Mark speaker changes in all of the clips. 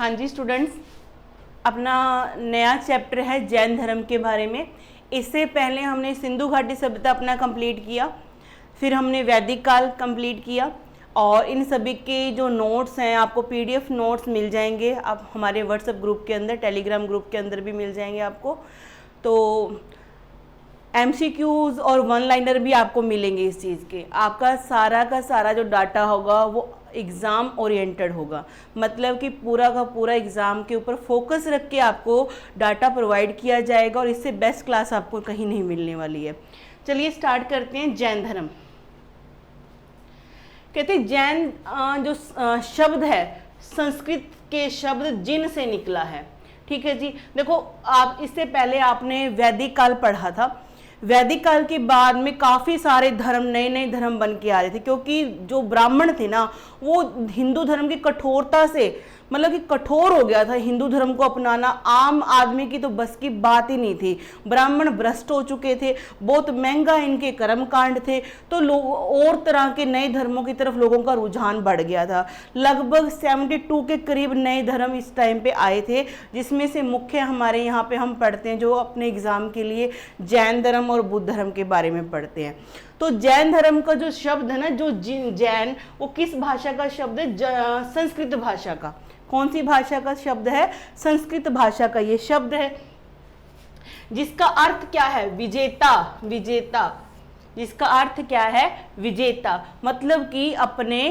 Speaker 1: हाँ जी स्टूडेंट्स, अपना नया चैप्टर है जैन धर्म के बारे में। इससे पहले हमने सिंधु घाटी सभ्यता अपना कंप्लीट किया, फिर हमने वैदिक काल कंप्लीट किया और इन सभी के जो नोट्स हैं आपको पीडीएफ नोट्स मिल जाएंगे। आप हमारे व्हाट्सएप ग्रुप के अंदर, टेलीग्राम ग्रुप के अंदर भी मिल जाएंगे आपको। तो एमसीक्यूज़ और वन लाइनर भी आपको मिलेंगे इस चीज़ के। आपका सारा का सारा जो डाटा होगा वो एग्ज़ाम ओरिएंटेड होगा, मतलब कि पूरा का पूरा एग्ज़ाम के ऊपर फोकस रख के आपको डाटा प्रोवाइड किया जाएगा और इससे बेस्ट क्लास आपको कहीं नहीं मिलने वाली है। चलिए स्टार्ट करते हैं। जैन धर्म कहते हैं जैन जो शब्द है संस्कृत के शब्द जिन से निकला है। ठीक है जी, देखो आप इससे पहले आपने वैदिक काल पढ़ा था। वैदिक काल के बाद में काफ़ी सारे धर्म, नए नए धर्म बन के आ रहे थे, क्योंकि जो ब्राह्मण थे ना वो हिंदू धर्म की कठोरता से मतलब कि कठोर हो गया था। हिंदू धर्म को अपनाना आम आदमी की तो बस की बात ही नहीं थी। ब्राह्मण भ्रष्ट हो चुके थे, बहुत महंगा इनके कर्म कांड थे, तो लोग और तरह के नए धर्मों की तरफ लोगों का रुझान बढ़ गया था। लगभग 72 के करीब नए धर्म इस टाइम पे आए थे, जिसमें से मुख्य हमारे यहाँ पे हम पढ़ते हैं जो अपने एग्जाम के लिए जैन धर्म और बुद्ध धर्म के बारे में पढ़ते हैं। तो जैन धर्म का जो शब्द है ना, जो जैन, वो किस भाषा का शब्द है? संस्कृत भाषा का। कौन सी भाषा का शब्द है? संस्कृत भाषा का ये शब्द है, जिसका अर्थ क्या है? विजेता। विजेता, जिसका अर्थ क्या है? विजेता। मतलब कि अपने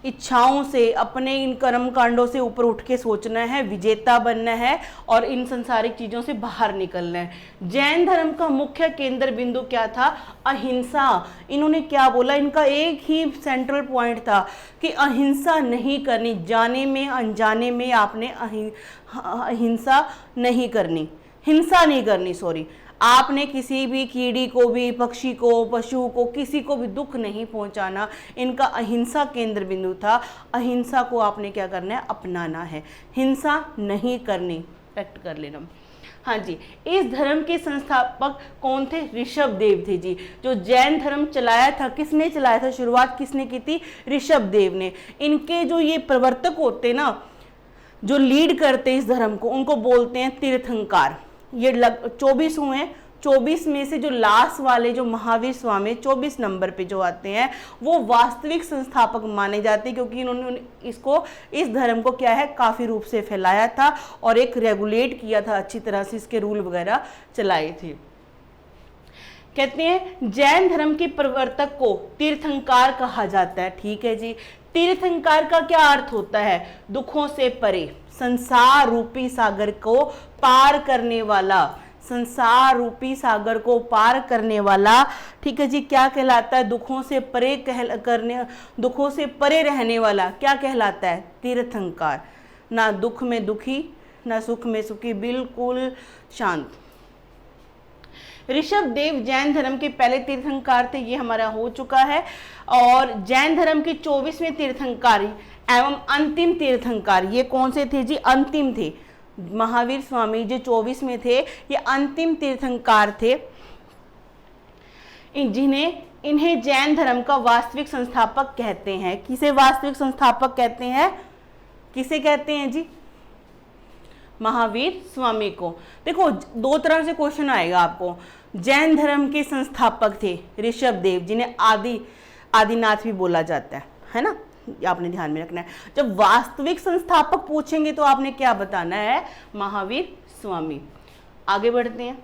Speaker 1: इच्छाओं से, अपने इन कर्म कांडों से ऊपर उठ के सोचना है, विजेता बनना है और इन संसारिक चीजों से बाहर निकलना है। जैन धर्म का मुख्य केंद्र बिंदु क्या था? अहिंसा। इन्होंने क्या बोला? इनका एक ही सेंट्रल पॉइंट था कि अहिंसा नहीं करनी, जाने में अनजाने में आपने अहिंसा नहीं करनी, हिंसा नहीं करनी, सॉरी। आपने किसी भी कीड़ी को भी, पक्षी को, पशु को, किसी को भी दुख नहीं पहुंचाना। इनका अहिंसा केंद्र बिंदु था। अहिंसा को आपने क्या करना है? अपनाना है, हिंसा नहीं करनी। करेक्ट कर लेना। हाँ जी, इस धर्म के संस्थापक कौन थे? ऋषभ देव थे जी। जो जैन धर्म चलाया था, किसने चलाया था? शुरुआत किसने की थी? ऋषभ देव ने। इनके जो ये प्रवर्तक होते ना, जो लीड करते इस धर्म को, उनको बोलते हैं तीर्थंकर। ये 24 हुए हैं। 24 में से जो लास्ट वाले जो महावीर स्वामी 24 नंबर पे जो आते हैं वो वास्तविक संस्थापक माने जाते हैं, क्योंकि इन्होंने इसको, इस धर्म को क्या है, काफ़ी रूप से फैलाया था और एक रेगुलेट किया था, अच्छी तरह से इसके रूल वगैरह चलाए थे। कहते हैं जैन धर्म के प्रवर्तक को तीर्थंकर कहा जाता है। ठीक है जी। तीर्थंकर का क्या अर्थ होता है? दुखों से परे, संसार रूपी सागर को पार करने वाला, संसार रूपी सागर को पार करने वाला। ठीक है जी। क्या कहलाता है? दुखों से परे दुखों से परे रहने वाला क्या कहलाता है? तीर्थंकर। ना दुख में दुखी, ना सुख में सुखी, बिल्कुल शांत। ऋषभ देव जैन धर्म के पहले तीर्थंकर थे, ये हमारा हो चुका है। और जैन धर्म के 24वें तीर्थंकर एवं अंतिम तीर्थंकर ये कौन से थे जी? अंतिम थे। महावीर स्वामी जो 24 में थे, ये अंतिम तीर्थंकर थे, इन्हें जैन धर्म का वास्तविक संस्थापक कहते हैं। किसे वास्तविक संस्थापक कहते हैं? किसे कहते हैं जी? महावीर स्वामी को। देखो दो तरह से क्वेश्चन आएगा आपको। जैन धर्म के संस्थापक थे ऋषभ देव, जिन्हें आदिनाथ भी बोला जाता है ना, आपने ध्यान में रखना है। जब वास्तविक संस्थापक पूछेंगे तो आपने क्या बताना है? महावीर स्वामी। आगे बढ़ते हैं।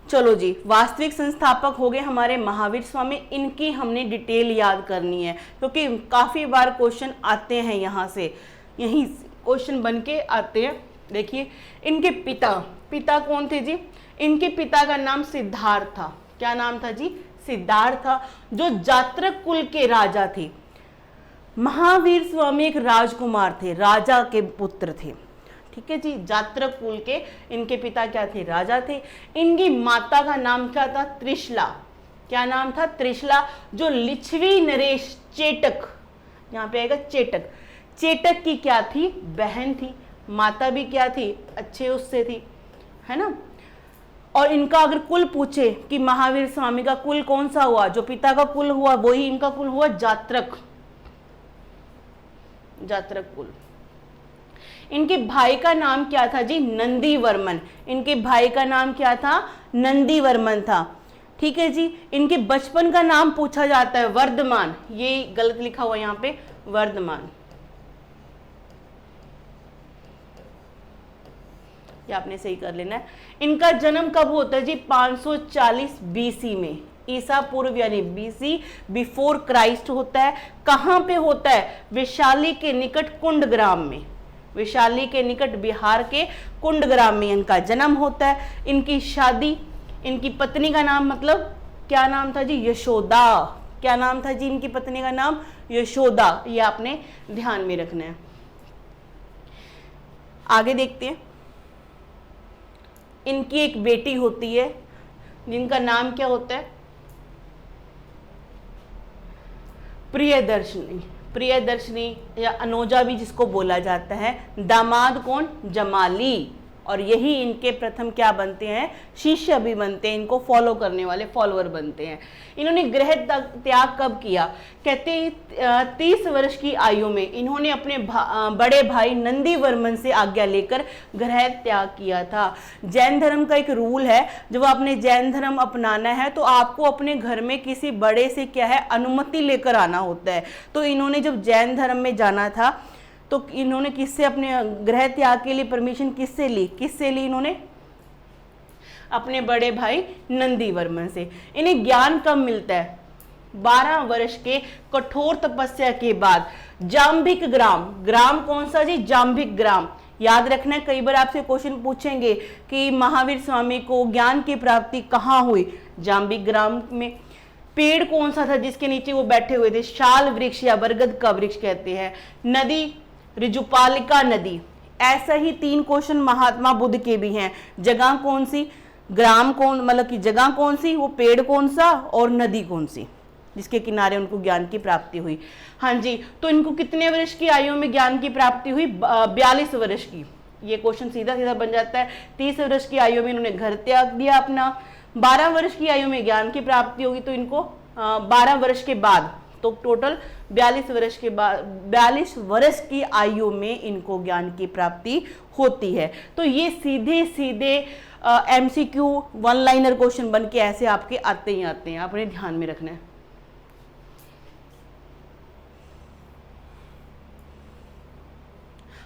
Speaker 1: चलो जी, वास्तविक संस्थापक हो गए हमारे महावीर स्वामी। इनकी हमने डिटेल याद करनी है, क्योंकि काफी बार क्वेश्चन आते हैं यहाँ से, यही क्वेश्चन बन के आते हैं। देखिए इनके पिता कौन थे जी? इनके पिता का नाम सिद्धार्थ था। क्या नाम था जी? सिद्धार्थ था, जो जात्रक कुल के राजा थे। महावीर स्वामी एक राजकुमार थे, राजा के पुत्र थे। ठीक है जी। जात्रक कुल के इनके पिता क्या थे? राजा थे। इनकी माता का नाम क्या था? त्रिशला। क्या नाम था? त्रिशला, जो लिच्छवी नरेश चेटक, यहाँ पे आएगा चेटक, चेटक की क्या थी? बहन थी। माता भी क्या थी? अच्छे उससे थी, है ना। और इनका अगर कुल पूछे कि महावीर स्वामी का कुल कौन सा हुआ, जो पिता का कुल हुआ वही इनका कुल हुआ जात्रक। जात्रक कुल। इनके भाई का नाम क्या था जी? नंदीवर्मन। इनके भाई का नाम क्या था? नंदीवर्मन था। ठीक है जी। इनके बचपन का नाम पूछा जाता है वर्धमान, ये गलत लिखा हुआ यहां पे, वर्धमान, ये आपने सही कर लेना है। इनका जन्म कब होता है जी? 540 बीसी में, ईसा पूर्व यानी बीसी, बिफोर क्राइस्ट होता है। कहां पे होता है? वैशाली के निकट कुंडग्राम में, वैशाली के निकट बिहार के कुंडग्राम में इनका जन्म होता है। इनकी शादी, इनकी पत्नी का नाम मतलब क्या नाम था जी? यशोदा। क्या नाम था जी इनकी पत्नी का नाम? यशोदा। ये आपने ध्यान में रखना है। आगे देखते हैं। इनकी एक बेटी होती है जिनका नाम क्या होता है? प्रियदर्शनी। प्रियदर्शनी या अनोजा भी जिसको बोला जाता है। दामाद कौन? जमाली। और यही इनके प्रथम क्या बनते हैं? शिष्य भी बनते हैं, इनको फॉलो करने वाले, फॉलोअर बनते हैं। इन्होंने गृह त्याग कब किया? कहते हैं 30 वर्ष की आयु में इन्होंने अपने बड़े भाई नंदीवर्मन से आज्ञा लेकर गृह त्याग किया था। जैन धर्म का एक रूल है, जब आपने जैन धर्म अपनाना है तो आपको अपने घर में किसी बड़े से क्या है? अनुमति लेकर आना होता है। तो इन्होंने जब जैन धर्म में जाना था तो इन्होंने किससे अपने गृह त्याग के लिए परमिशन किससे ली? किससे ली इन्होंने? अपने बड़े भाई नंदीवर्मन से। इन्हें ज्ञान कब मिलता है? 12 वर्ष के कठोर तपस्या के बाद। जाम्भिक ग्राम, ग्राम कौन सा जी? जाम्भिक ग्राम। याद रखना है, कई बार आपसे क्वेश्चन पूछेंगे कि महावीर स्वामी को ज्ञान की प्राप्ति कहाँ हुई? जाम्भिक ग्राम में। पेड़ कौन सा था जिसके नीचे वो बैठे हुए थे? शाल वृक्ष या बरगद का वृक्ष कहते हैं। नदी ऋजुपालिका नदी। ऐसा ही 3 क्वेश्चन महात्मा बुद्ध के भी हैं। जगह कौन सी? ग्राम कौन, मतलब कि जगह कौन सी, वो पेड़ कौन सा, और नदी कौन सी जिसके किनारे उनको ज्ञान की प्राप्ति हुई। हाँ जी, तो इनको कितने वर्ष की आयु में ज्ञान की प्राप्ति हुई? 42 वर्ष की। ये क्वेश्चन सीधा सीधा बन जाता है। 30 वर्ष की आयु में इन्होंने घर त्याग दिया अपना, 12 वर्ष की आयु में ज्ञान की प्राप्ति होगी तो इनको 12 वर्ष के बाद, तो टोटल 42 वर्ष के बाद, 42 वर्ष की आयु में इनको ज्ञान की प्राप्ति होती है। तो ये सीधे सीधे एमसीक्यू 1 लाइनर क्वेश्चन बन के ऐसे आपके आते ही आते हैं, आपने ध्यान में रखना है।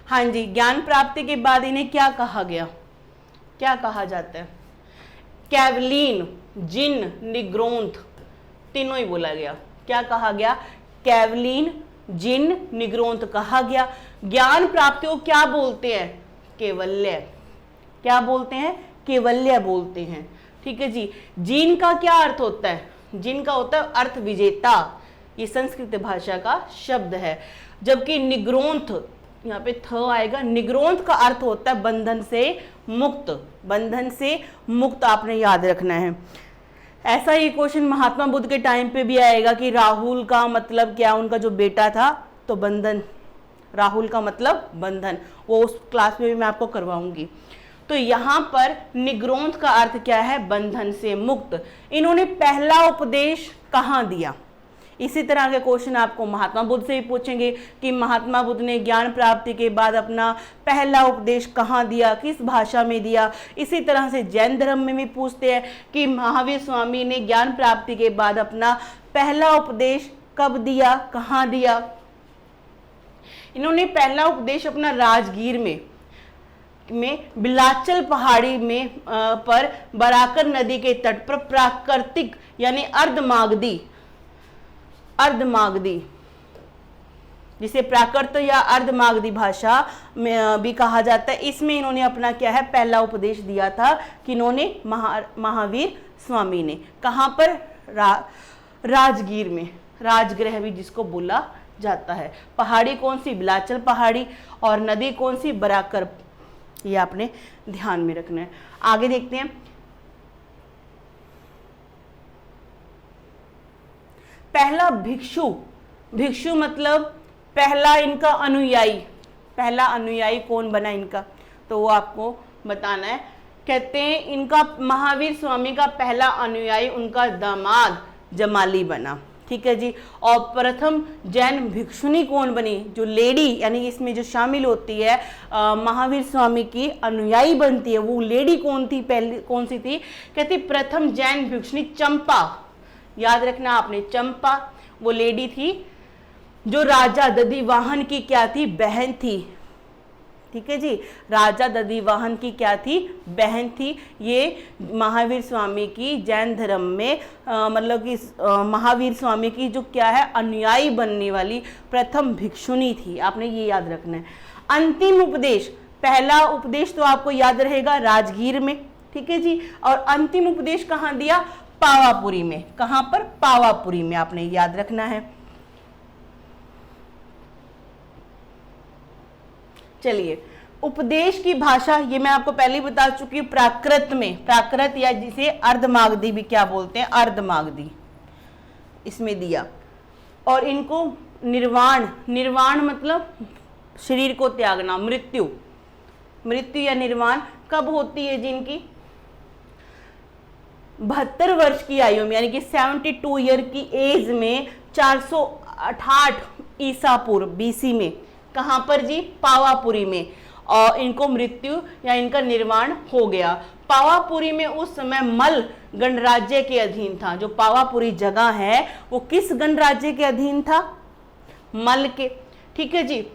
Speaker 1: हाँ जी, ज्ञान प्राप्ति के बाद इन्हें क्या कहा गया? क्या कहा जाता है? कैवलीन, जिन, निग्रोंथ, तीनों ही बोला गया। क्या कहा गया? कैवलीन, जिन, निग्रोंथ कहा गया। ज्ञान प्राप्ति को क्या बोलते हैं? केवल्य। क्या बोलते हैं? केवल्य बोलते हैं। ठीक है जी। जिन का क्या अर्थ होता है? जिन का होता है अर्थ विजेता, ये संस्कृत भाषा का शब्द है। जबकि निग्रोंथ, यहाँ पे थ आएगा, निग्रोंथ का अर्थ होता है बंधन से मुक्त। बंधन से मुक्त आपने याद रखना है। ऐसा ही क्वेश्चन महात्मा बुद्ध के टाइम पे भी आएगा कि राहुल का मतलब क्या? उनका जो बेटा था, तो बंधन, राहुल का मतलब बंधन, वो उस क्लास में भी मैं आपको करवाऊंगी। तो यहाँ पर निग्रोंथ का अर्थ क्या है? बंधन से मुक्त। इन्होंने पहला उपदेश कहाँ दिया? इसी तरह के क्वेश्चन आपको महात्मा बुद्ध से भी पूछेंगे कि महात्मा बुद्ध ने ज्ञान प्राप्ति के बाद अपना पहला उपदेश कहाँ दिया, किस भाषा में दिया। इसी तरह से जैन धर्म में भी पूछते हैं कि महावीर स्वामी ने ज्ञान प्राप्ति के बाद अपना पहला उपदेश कब दिया, कहाँ दिया। इन्होंने पहला उपदेश अपना राजगीर में बिलाचल पहाड़ी में पर बराकर नदी के तट पर प्राकृतिक यानी अर्धमागधी, जिसे प्राकृत या अर्धमागधी भाषा में भी कहा जाता है, इसमें इन्होंने अपना क्या है? पहला उपदेश दिया था कि इन्होंने महावीर स्वामी ने। कहाँ पर? राजगीर में, राजगृह भी जिसको बोला जाता है। पहाड़ी कौन सी? बिलाचल पहाड़ी। और नदी कौन सी? बराकर। ये आपने ध्यान में रखना है। आगे देखते हैं। पहला भिक्षु, भिक्षु मतलब पहला इनका अनुयायी, पहला अनुयायी कौन बना इनका, तो वो आपको बताना है। कहते हैं इनका महावीर स्वामी का पहला अनुयायी उनका दामाद जमाली बना। ठीक है जी। और प्रथम जैन भिक्षुणी कौन बनी, जो लेडी यानी इसमें जो शामिल होती है महावीर स्वामी की अनुयायी बनती है, वो लेडी कौन थी, पहली कौन सी थी, कहती प्रथम जैन भिक्षुणी चंपा। याद रखना आपने, चंपा वो लेडी थी जो राजा दधिवाहन की क्या थी, बहन थी। ठीक है जी, राजा दधिवाहन की क्या थी, बहन थी। ये महावीर स्वामी की जैन धर्म में मतलब कि महावीर स्वामी की जो क्या है अनुयायी बनने वाली प्रथम भिक्षुणी थी। आपने ये याद रखना है। अंतिम उपदेश, पहला उपदेश तो आपको याद रहेगा राजगीर में, ठीक है जी। और अंतिम उपदेश कहाँ दिया, पावापुरी में। कहाँ पर, पावापुरी में, आपने याद रखना है। चलिए, उपदेश की भाषा ये मैं आपको पहले ही बता चुकी हूँ, प्राकृत में, प्राकृत या जिसे अर्धमागधी भी क्या बोलते हैं, अर्धमागधी, इसमें दिया। और इनको निर्वाण, निर्वाण मतलब शरीर को त्यागना, मृत्यु, मृत्यु या निर्वाण कब होती है जिनकी, 72 वर्ष की आयु में, यानी कि 72 ईयर की एज में 468 ईसा पूर्व बीसी में। कहां पर जी, पावापुरी में। और इनको मृत्यु या इनका निर्वाण हो गया। पावापुरी में उस समय मल गणराज्य के अधीन था। जो पावापुरी जगह है वो किस गणराज्य के अधीन था, मल के, ठीक है जी।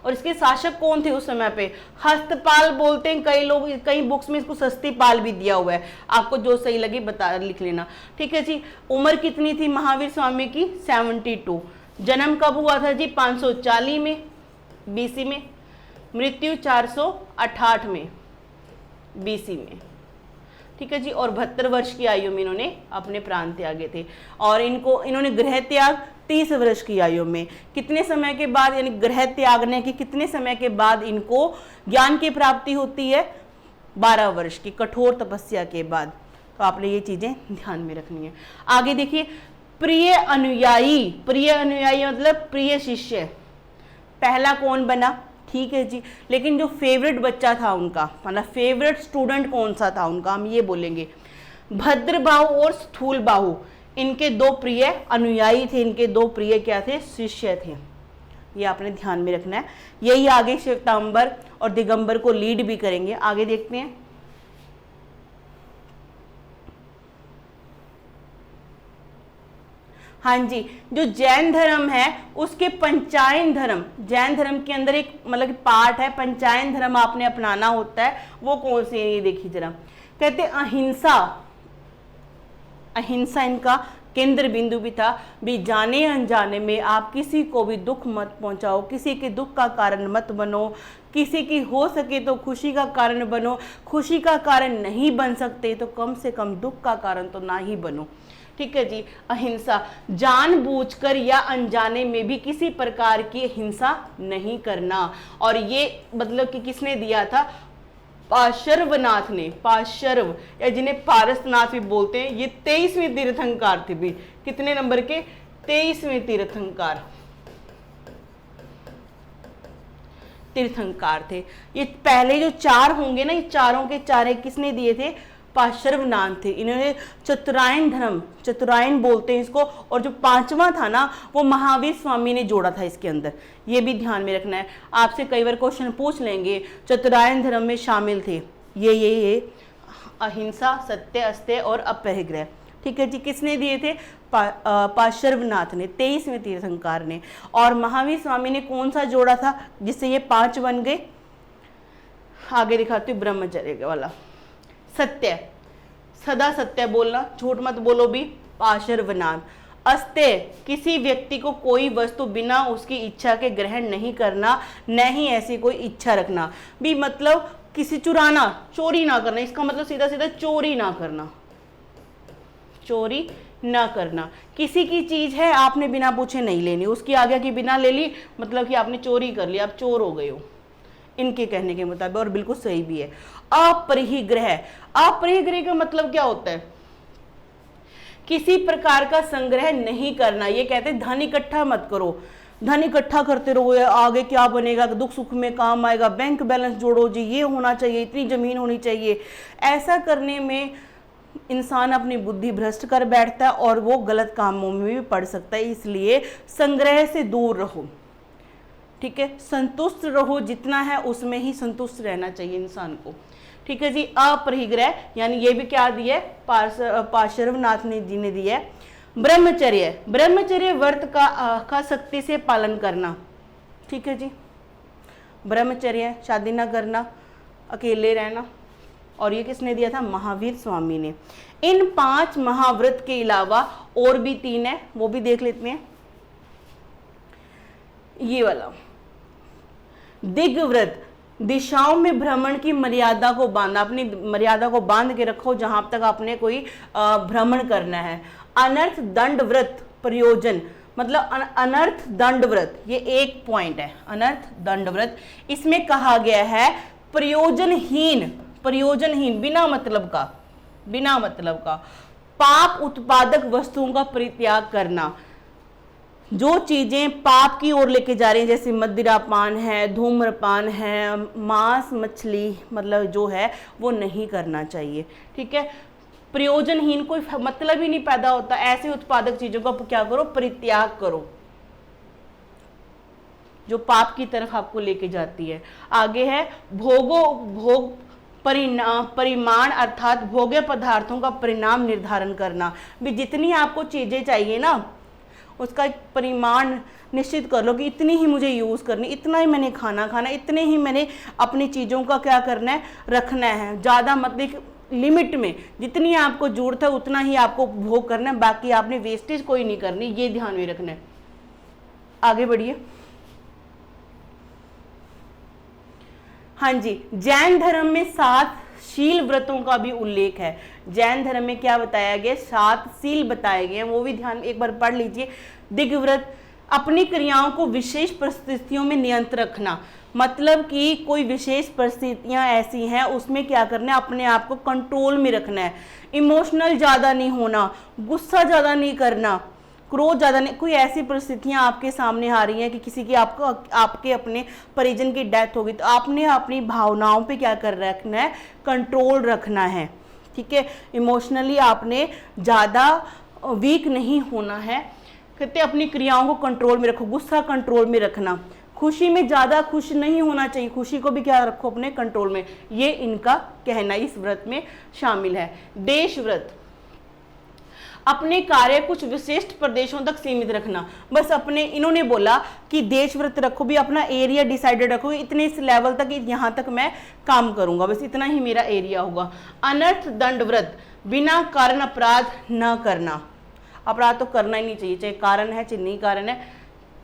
Speaker 1: और इसके शासक कौन थे उस समय पे, हस्तपाल बोलते हैं कई लोग, कई बुक्स में इसको सस्तीपाल भी दिया हुआ है, आपको जो सही लगे बता लिख लेना, ठीक है जी। उम्र कितनी थी महावीर स्वामी की, 72। जन्म कब हुआ था जी, 540 में बीसी में। मृत्यु 468 में बीसी में, ठीक है जी। और 72 वर्ष की आयु में इन्होंने अपने प्राण त्यागे थे। और इन्होंने गृह त्याग 30 वर्ष की आयु में। कितने समय के बाद, यानी गृह त्यागने के कितने समय के बाद इनको ज्ञान की प्राप्ति होती है, 12 वर्ष की कठोर तपस्या के बाद। तो आपने ये चीजें ध्यान में रखनी है। आगे देखिए, प्रिय अनुयायी, प्रिय अनुयायी मतलब प्रिय शिष्य, पहला कौन बना, ठीक है जी। लेकिन जो फेवरेट बच्चा था उनका, मतलब फेवरेट स्टूडेंट कौन सा था उनका, हम ये बोलेंगे। भद्रबाहु और स्थूलबाहु इनके दो प्रिय अनुयायी थे, इनके दो प्रिय क्या थे, शिष्य थे। ये आपने ध्यान में रखना है। यही आगे श्वेतांबर और दिगंबर को लीड भी करेंगे। आगे देखते हैं। हाँ जी, जो जैन धर्म है उसके पंचायन धर्म, जैन धर्म के अंदर एक मतलब पार्ट है, पंचायन धर्म आपने अपनाना होता है। वो कौन से है ये देखिए जरा। कहते अहिंसा, अहिंसा इनका केंद्र बिंदु भी था। भी जाने अनजाने में आप किसी को भी दुख मत पहुंचाओ, किसी के दुख का कारण मत बनो, किसी की हो सके तो खुशी का कारण बनो, खुशी का कारण नहीं बन सकते तो कम से कम दुख का कारण तो ना ही बनो, ठीक है जी। अहिंसा, जानबूझकर या अनजाने में भी किसी प्रकार की हिंसा नहीं करना। और ये मतलब कि किसने दिया था, पार्श्वनाथ ने, पार्श्व या जिन्हें पारसनाथ भी बोलते हैं, ये 23वें तीर्थंकर थे भी। कितने नंबर के, 23वें तीर्थंकर, तीर्थंकर थे। ये पहले जो 4 होंगे ना, ये चारों के चारे किसने दिए थे, पार्श्वनाथ थे। इन्होंने चतुरायन धर्म, चतुरायन बोलते हैं इसको, और जो 5वां था ना वो महावीर स्वामी ने जोड़ा था इसके अंदर। ये भी ध्यान में रखना है, आपसे कई बार क्वेश्चन पूछ लेंगे। चतुरायन धर्म में शामिल थे ये अहिंसा, सत्य, अस्तेय और अपरिग्रह, ठीक है जी। किसने दिए थे, पार्श्वनाथ ने, 23वें तीर्थंकर ने। और महावीर स्वामी ने कौन सा जोड़ा था जिससे ये 5 बन गए, आगे दिखाती हूँ, ब्रह्मचर्य वाला। सत्य, सदा सत्य बोलना, झूठ मत बोलो भी, पार्श्वनाथ। अस्तेय, किसी व्यक्ति को कोई वस्तु बिना उसकी इच्छा के ग्रहण नहीं करना, न ही ऐसी कोई इच्छा रखना भी, मतलब किसी चुराना, चोरी ना करना, इसका मतलब सीधा सीधा चोरी ना करना, चोरी ना करना। किसी की चीज है आपने बिना पूछे नहीं लेनी, उसकी आज्ञा की बिना ले ली, मतलब कि आपने चोरी कर ली, आप चोर हो गए हो, इनके कहने के मुताबिक। और बिल्कुल सही भी है। अपरिग्रह, अपरिग्रह का मतलब क्या होता है, किसी प्रकार का संग्रह नहीं करना। ये कहते हैं धन इकट्ठा मत करो, धन इकट्ठा करते रहो, आगे क्या बनेगा, दुख सुख में काम आएगा, बैंक बैलेंस जोड़ो जी, ये होना चाहिए, इतनी जमीन होनी चाहिए। ऐसा करने में इंसान अपनी बुद्धि भ्रष्ट कर बैठता है और वो गलत कामों में भी पड़ सकता है, इसलिए संग्रह से दूर रहो। ठीक है, संतुष्ट रहो, जितना है उसमें ही संतुष्ट रहना चाहिए इंसान को। ठीक है जी। अपरिग्रह यानी ये भी क्या दिया है, पार्श्वनाथ ने जी ने दिया है। ब्रह्मचर्य, ब्रह्मचर्य व्रत का सख्ती से पालन करना। ठीक है जी, ब्रह्मचर्य, शादी ना करना, अकेले रहना, और ये किसने दिया था, महावीर स्वामी ने। इन 5 महाव्रत के अलावा और भी 3 है, वो भी देख लेते हैं। ये वाला दिग्व्रत, दिशाओं में भ्रमण की मर्यादा को बांधना, अपनी मर्यादा को बांध के रखो जहां तक आपने कोई भ्रमण करना है। अनर्थ दंड व्रत प्रयोजन, मतलब अनर्थ दंड व्रत, ये एक पॉइंट है, अनर्थ दंड व्रत। इसमें कहा गया है प्रयोजनहीन, प्रयोजनहीन बिना मतलब का पाप उत्पादक वस्तुओं का परित्याग करना। जो चीजें पाप की ओर लेके जा रही हैं, जैसे मदिरापान है, धूम्रपान है, मांस मछली मतलब जो है वो नहीं करना चाहिए। ठीक है, प्रयोजनहीन, कोई मतलब ही नहीं पैदा होता, ऐसे उत्पादक चीजों का क्या करो, परित्याग करो जो पाप की तरफ आपको लेके जाती है। आगे है भोग परिमाण अर्थात भोग्य पदार्थों का परिणाम निर्धारण करना। भी जितनी आपको चीजें चाहिए ना, उसका एक परिमाण निश्चित कर लो कि इतनी ही मुझे यूज करनी, इतना ही मैंने खाना, इतने ही मैंने अपनी चीजों का क्या करना है, रखना है। ज्यादा मतलब लिमिट में, जितनी आपको जरूरत है उतना ही आपको भोग करना है, बाकी आपने वेस्टेज कोई नहीं करनी, ये ध्यान में रखना है। आगे बढ़िए। हाँ जी, जैन धर्म में 7 शील व्रतों का भी उल्लेख है। जैन धर्म में क्या बताया गया, 7 शील बताए गए हैं, वो भी ध्यान एक बार पढ़ लीजिए। दिग्व्रत, अपनी क्रियाओं को विशेष परिस्थितियों में नियंत्रण रखना, मतलब कि कोई विशेष परिस्थितियां ऐसी हैं उसमें क्या करना है, अपने आप को कंट्रोल में रखना है। इमोशनल ज़्यादा नहीं होना, गुस्सा ज़्यादा नहीं करना, क्रोध ज़्यादा नहीं। कोई ऐसी परिस्थितियां आपके सामने आ रही हैं कि किसी की आपके अपने परिजन की डेथ होगी, तो आपने अपनी भावनाओं पे क्या कर रखना है, कंट्रोल रखना है। ठीक है, इमोशनली आपने ज़्यादा वीक नहीं होना है। कहते अपनी क्रियाओं को कंट्रोल में रखो, गुस्सा कंट्रोल में रखना, खुशी में ज़्यादा खुश नहीं होना चाहिए, खुशी को भी क्या रखो अपने कंट्रोल में। ये इनका कहना इस व्रत में शामिल है। देश व्रत, अपने कार्य कुछ विशिष्ट प्रदेशों तक सीमित रखना। बस अपने, इन्होंने बोला कि देश व्रत रखो, भी अपना एरिया डिसाइडेड रखो, इतने इस लेवल तक, यहाँ तक मैं काम करूंगा, बस इतना ही मेरा एरिया होगा। अनर्थ दंड व्रत, बिना कारण अपराध न करना। अपराध तो करना ही नहीं चाहिए, चाहे कारण है चाहे नहीं कारण है,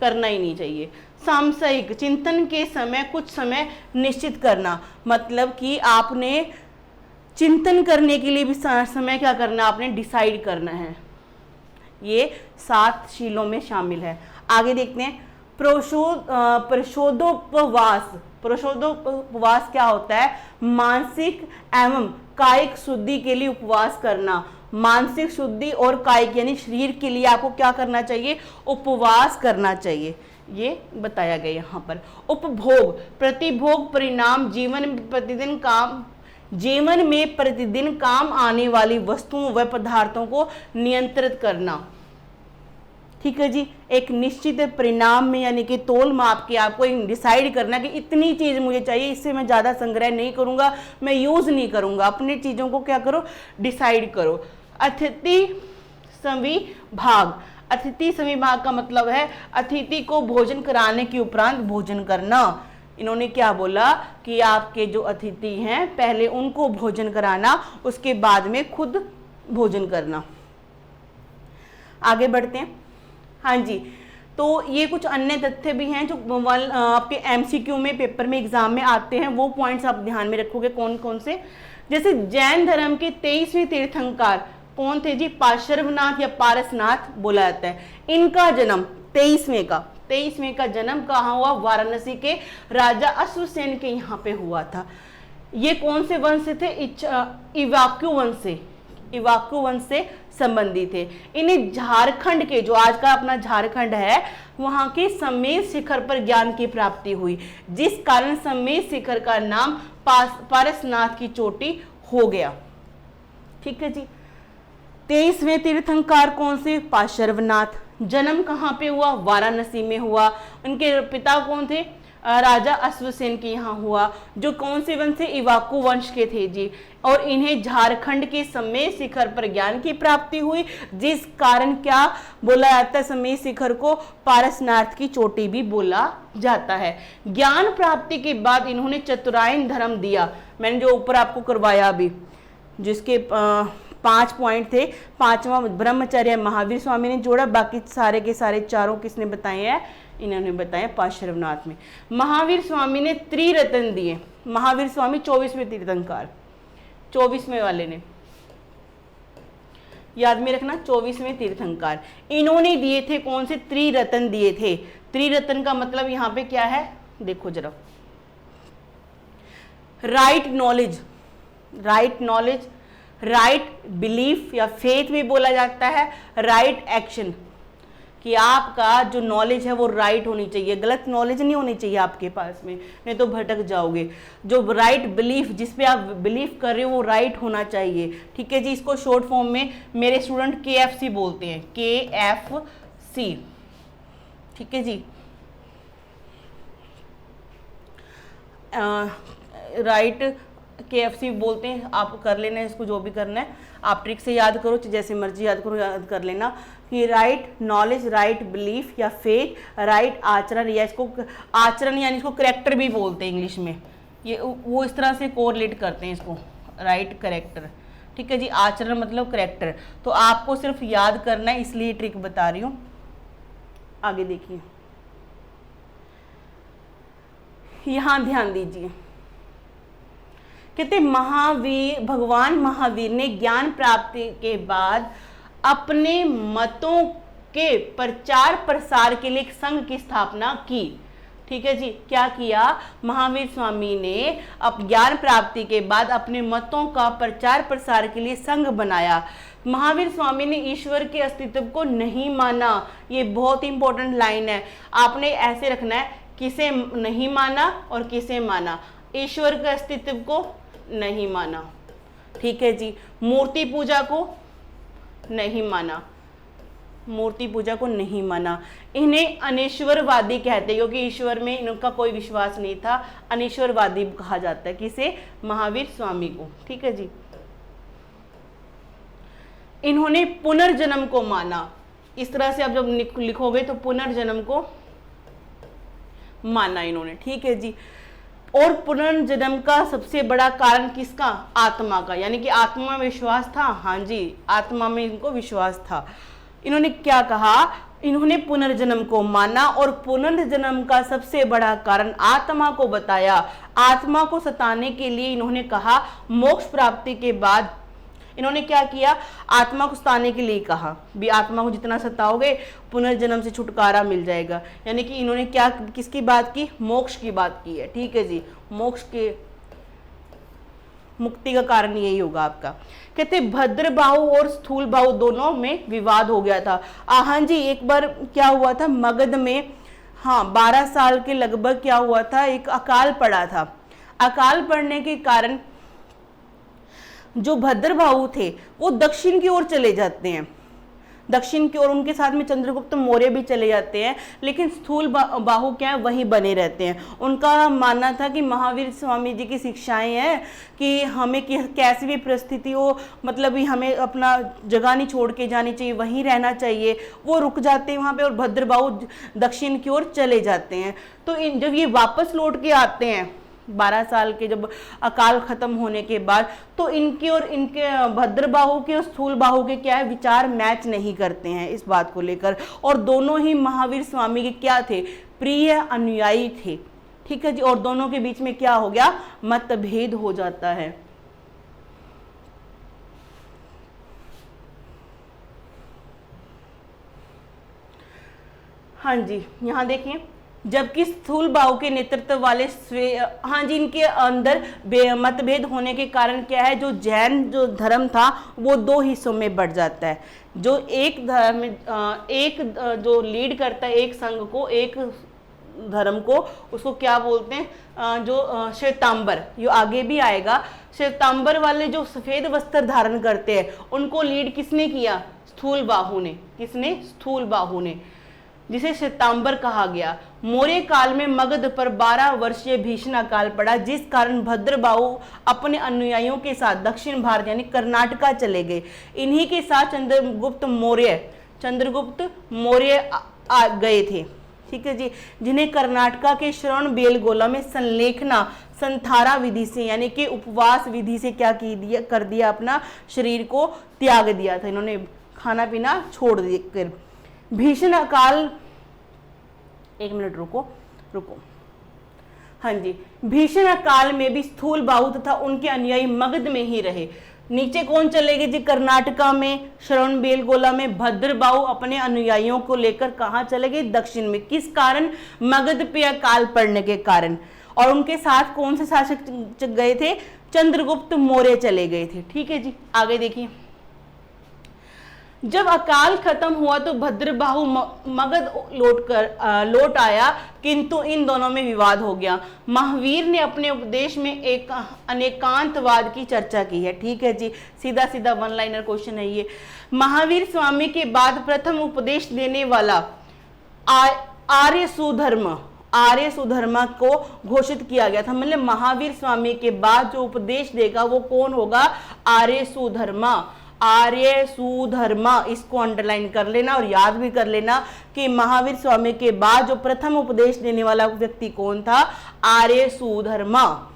Speaker 1: करना ही नहीं चाहिए। सामयिक, चिंतन के समय कुछ समय निश्चित करना, मतलब कि आपने चिंतन करने के लिए भी समय क्या करना, आपने डिसाइड करना है। ये 7 शीलों में शामिल है। आगे देखते हैं प्रशोदोपवास। प्रशोदोपवास क्या होता है, मानसिक एवं कायिक शुद्धि के लिए उपवास करना। मानसिक शुद्धि और कायिक यानी शरीर के लिए आपको क्या करना चाहिए, उपवास करना चाहिए, ये बताया गया यहाँ पर। उपभोग, प्रतिभोग परिणाम, जीवन में प्रतिदिन काम आने वाली वस्तुओं व पदार्थों को नियंत्रित करना। ठीक है जी, एक निश्चित परिणाम में यानी कि तोल माप के आपको डिसाइड करना कि इतनी चीज मुझे चाहिए, इससे मैं ज्यादा संग्रह नहीं करूंगा, मैं यूज नहीं करूंगा। अपनी चीजों को क्या करो, डिसाइड करो। अतिथि संविभाग, अतिथि संविभाग का मतलब है अतिथि को भोजन कराने के उपरांत भोजन करना। इन्होंने क्या बोला कि आपके जो अतिथि हैं पहले उनको भोजन कराना, उसके बाद में खुद भोजन करना। आगे बढ़ते हैं। हाँ जी, तो ये कुछ अन्य तथ्य भी हैं जो आपके एमसीक्यू में, पेपर में, एग्जाम में आते हैं, वो पॉइंट्स आप ध्यान में रखोगे कौन कौन से। जैसे जैन धर्म के 23वें तीर्थंकर कौन थे जी, पार्श्वनाथ या पारसनाथ बोला जाता है। इनका जन्म 23वें का जन्म कहाँ हुआ, वाराणसी के राजा अश्वसेन के यहाँ पे हुआ था। ये कौन से वंश से थे, इवाक्यू वंश से संबंधित थे। इन्हें झारखंड के, जो आज का अपना झारखंड है, वहां के समेत शिखर पर ज्ञान की प्राप्ति हुई, जिस कारण समेत शिखर का नाम पारसनाथ की चोटी हो गया। ठीक है जी। 23वें तीर्थंकर कौन से? पार्श्वनाथ। जन्म कहाँ पे हुआ? वाराणसी में हुआ। उनके पिता कौन थे? राजा अश्वसेन के यहाँ हुआ, जो कौन से वंश से? इवाकू वंश के थे जी। और इन्हें झारखंड के समय शिखर पर ज्ञान की प्राप्ति हुई, जिस कारण क्या बोला जाता है समय शिखर को? पारसनाथ की चोटी भी बोला जाता है। ज्ञान प्राप्ति के बाद इन्होंने चतुरायन धर्म दिया, मैंने जो ऊपर आपको करवाया अभी, जिसके 5 पॉइंट थे। 5वां ब्रह्मचर्य महावीर स्वामी ने जोड़ा, बाकी सारे के सारे चारों किसने बताए हैं? इन्होंने बताया पार्श्वनाथ में। महावीर स्वामी ने त्रिरत्न दिए। महावीर स्वामी 24वें तीर्थंकर, 24वें वाले ने याद में रखना, 24वें तीर्थंकर इन्होंने दिए थे। कौन से? त्रिरत्न दिए थे। त्रिरत्न का मतलब यहां पे क्या है? देखो जरा, right knowledge, right knowledge, right belief या फेथ भी बोला जाता है, राइट एक्शन, कि आपका जो नॉलेज है वो राइट होनी चाहिए, गलत नॉलेज नहीं होनी चाहिए आपके पास में, नहीं तो भटक जाओगे। जो राइट बिलीफ, जिस पे आप बिलीव कर रहे हो वो राइट होना चाहिए। ठीक है जी। इसको शॉर्ट फॉर्म में मेरे स्टूडेंट KFC बोलते हैं, KFC। ठीक है जी। राइट KFC बोलते हैं। आप कर लेना इसको, जो भी करना है आप ट्रिक से याद करो, जैसे मर्जी याद करो, याद कर लेना कि राइट नॉलेज, राइट बिलीफ या फेथ, राइट आचरण, या इसको आचरण यानी इसको करेक्टर भी बोलते हैं इंग्लिश में, ये वो इस तरह से कोरिलेट करते हैं इसको, राइट करेक्टर। ठीक है जी। आचरण मतलब करेक्टर। तो आपको सिर्फ याद करना है, इसलिए ट्रिक बता रही हूँ। आगे देखिए, यहां ध्यान दीजिए। कहते महावीर, भगवान महावीर ने ज्ञान प्राप्ति के बाद अपने मतों के प्रचार प्रसार के लिए एक संघ की स्थापना की। ठीक है जी। क्या किया? महावीर स्वामी ने अब ज्ञान प्राप्ति के बाद अपने मतों का प्रचार प्रसार के लिए संघ बनाया। महावीर स्वामी ने ईश्वर के अस्तित्व को नहीं माना। ये बहुत इंपॉर्टेंट लाइन है, आपने ऐसे रखना है, किसे नहीं माना और किसे माना? ईश्वर के अस्तित्व को नहीं माना। ठीक है जी। मूर्ति पूजा को नहीं माना, मूर्ति पूजा को नहीं माना। इन्हें अनीश्वरवादी कहते हैं, क्योंकि ईश्वर में इनका कोई विश्वास नहीं था। अनीश्वरवादी कहा जाता है किसे? महावीर स्वामी को। ठीक है जी। इन्होंने पुनर्जन्म को माना। इस तरह से आप जब लिखोगे तो पुनर्जन्म को माना इन्होंने। ठीक है जी। और पुनर्जन्म का सबसे बड़ा कारण किसका? आत्मा का, यानी कि आत्मा में विश्वास था। हाँ जी, आत्मा में इनको विश्वास था। इन्होंने क्या कहा? इन्होंने पुनर्जन्म को माना और पुनर्जन्म का सबसे बड़ा कारण आत्मा को बताया। आत्मा को सताने के लिए इन्होंने कहा, मोक्ष प्राप्ति के बाद इन्होंने क्या किया? आत्मा को सताने के लिए कहा, भी आत्मा को जितना सताओगे पुनर्जन्म से छुटकारा मिल जाएगा। यानी कि इन्होंने क्या, किसकी बात की? मोक्ष की बात की है। ठीक है जी। मोक्ष के, मुक्ति का कारण यही होगा आपका। कहते भद्रबाहु और स्थूल बाहु दोनों में विवाद हो गया था। हाँ जी, एक बार क्या हुआ था मगध में, हाँ 12 साल के लगभग क्या हुआ था, एक अकाल पड़ा था। अकाल पड़ने के कारण जो भद्रबाहु थे वो दक्षिण की ओर चले जाते हैं, दक्षिण की ओर, उनके साथ में चंद्रगुप्त मौर्य भी चले जाते हैं, लेकिन स्थूल बाहु क्या है, वहीं बने रहते हैं। उनका मानना था कि महावीर स्वामी जी की शिक्षाएं हैं कि हमें कैसी भी परिस्थिति हो, मतलब ही हमें अपना जगह नहीं छोड़ के जानी चाहिए, वहीं रहना चाहिए। वो रुक जाते हैं वहाँ पे और भद्रबाहु दक्षिण की ओर चले जाते हैं। तो जब ये वापस लौट के आते हैं 12 साल के जब अकाल खत्म होने के बाद, तो इनके और इनके भद्रबाहु के और स्थूल बाहु के क्या है, विचार मैच नहीं करते हैं इस बात को लेकर। और दोनों ही महावीर स्वामी के क्या थे, प्रिय अनुयायी थे। ठीक है जी। और दोनों के बीच में क्या हो गया, मतभेद हो जाता है। हाँ जी, यहां देखिए, जबकि स्थूल बाहु के नेतृत्व वाले हाँ जी, इनके अंदर मतभेद होने के कारण क्या है, जो जैन जो धर्म था वो 2 हिस्सों में बढ़ जाता है। जो एक धर्म, एक जो लीड करता है एक संघ को, एक धर्म को, उसको क्या बोलते हैं, श्वेतांबर, ये आगे भी आएगा। श्वेतांबर वाले जो सफेद वस्त्र धारण करते हैं उनको लीड किसने किया, स्थूलबाहु ने। किसने, स्थूलबाहु ने, जिसे श्वेतांबर कहा गया। मौर्य काल में मगध पर 12 वर्षीय भीषण अकाल पड़ा, जिस कारण भद्रबाहु अपने अनुयायियों के साथ दक्षिण भारत यानी कर्नाटका चले गए। इन्हीं के साथ चंद्रगुप्त मौर्य आ गए थे, ठीक है जी, जिन्हें कर्नाटका के श्रवण बेलगोला में संलेखना संथारा विधि से यानी कि उपवास विधि से क्या कर दिया, अपना शरीर को त्याग दिया था। इन्होंने खाना पीना छोड़ दिया। भीषण अकाल, एक मिनट रुको, हाँ जी, भीषण अकाल में भी स्थूलबाहु तथा उनके अनुयायी मगध में ही रहे। नीचे कौन चले गए जी, कर्नाटका में श्रवण बेलगोला में भद्रबाहु अपने अनुयायियों को लेकर कहाँ चले गए, दक्षिण में। किस कारण, मगध पे अकाल पड़ने के कारण। और उनके साथ कौन से शासक गए थे, चंद्रगुप्त मौर्य चले गए थे, ठीक है जी। आगे देखिए, जब अकाल खत्म हुआ तो भद्रबाहु मगध लौट आया, किंतु इन दोनों में विवाद हो गया। महावीर ने अपने उपदेश में एक अनेकांतवाद की चर्चा की है, ठीक है जी, सीधा सीधा वन लाइनर क्वेश्चन है ये। महावीर स्वामी के बाद प्रथम उपदेश देने वाला आर्य सुधर्मा को घोषित किया गया था। मतलब महावीर स्वामी के बाद जो उपदेश देगा वो कौन होगा, आर्य सुधर्मा। इसको अंडरलाइन कर लेना और याद भी कर लेना कि महावीर स्वामी के बाद जो प्रथम उपदेश देने वाला व्यक्ति कौन था, आर्य सुधर्मा।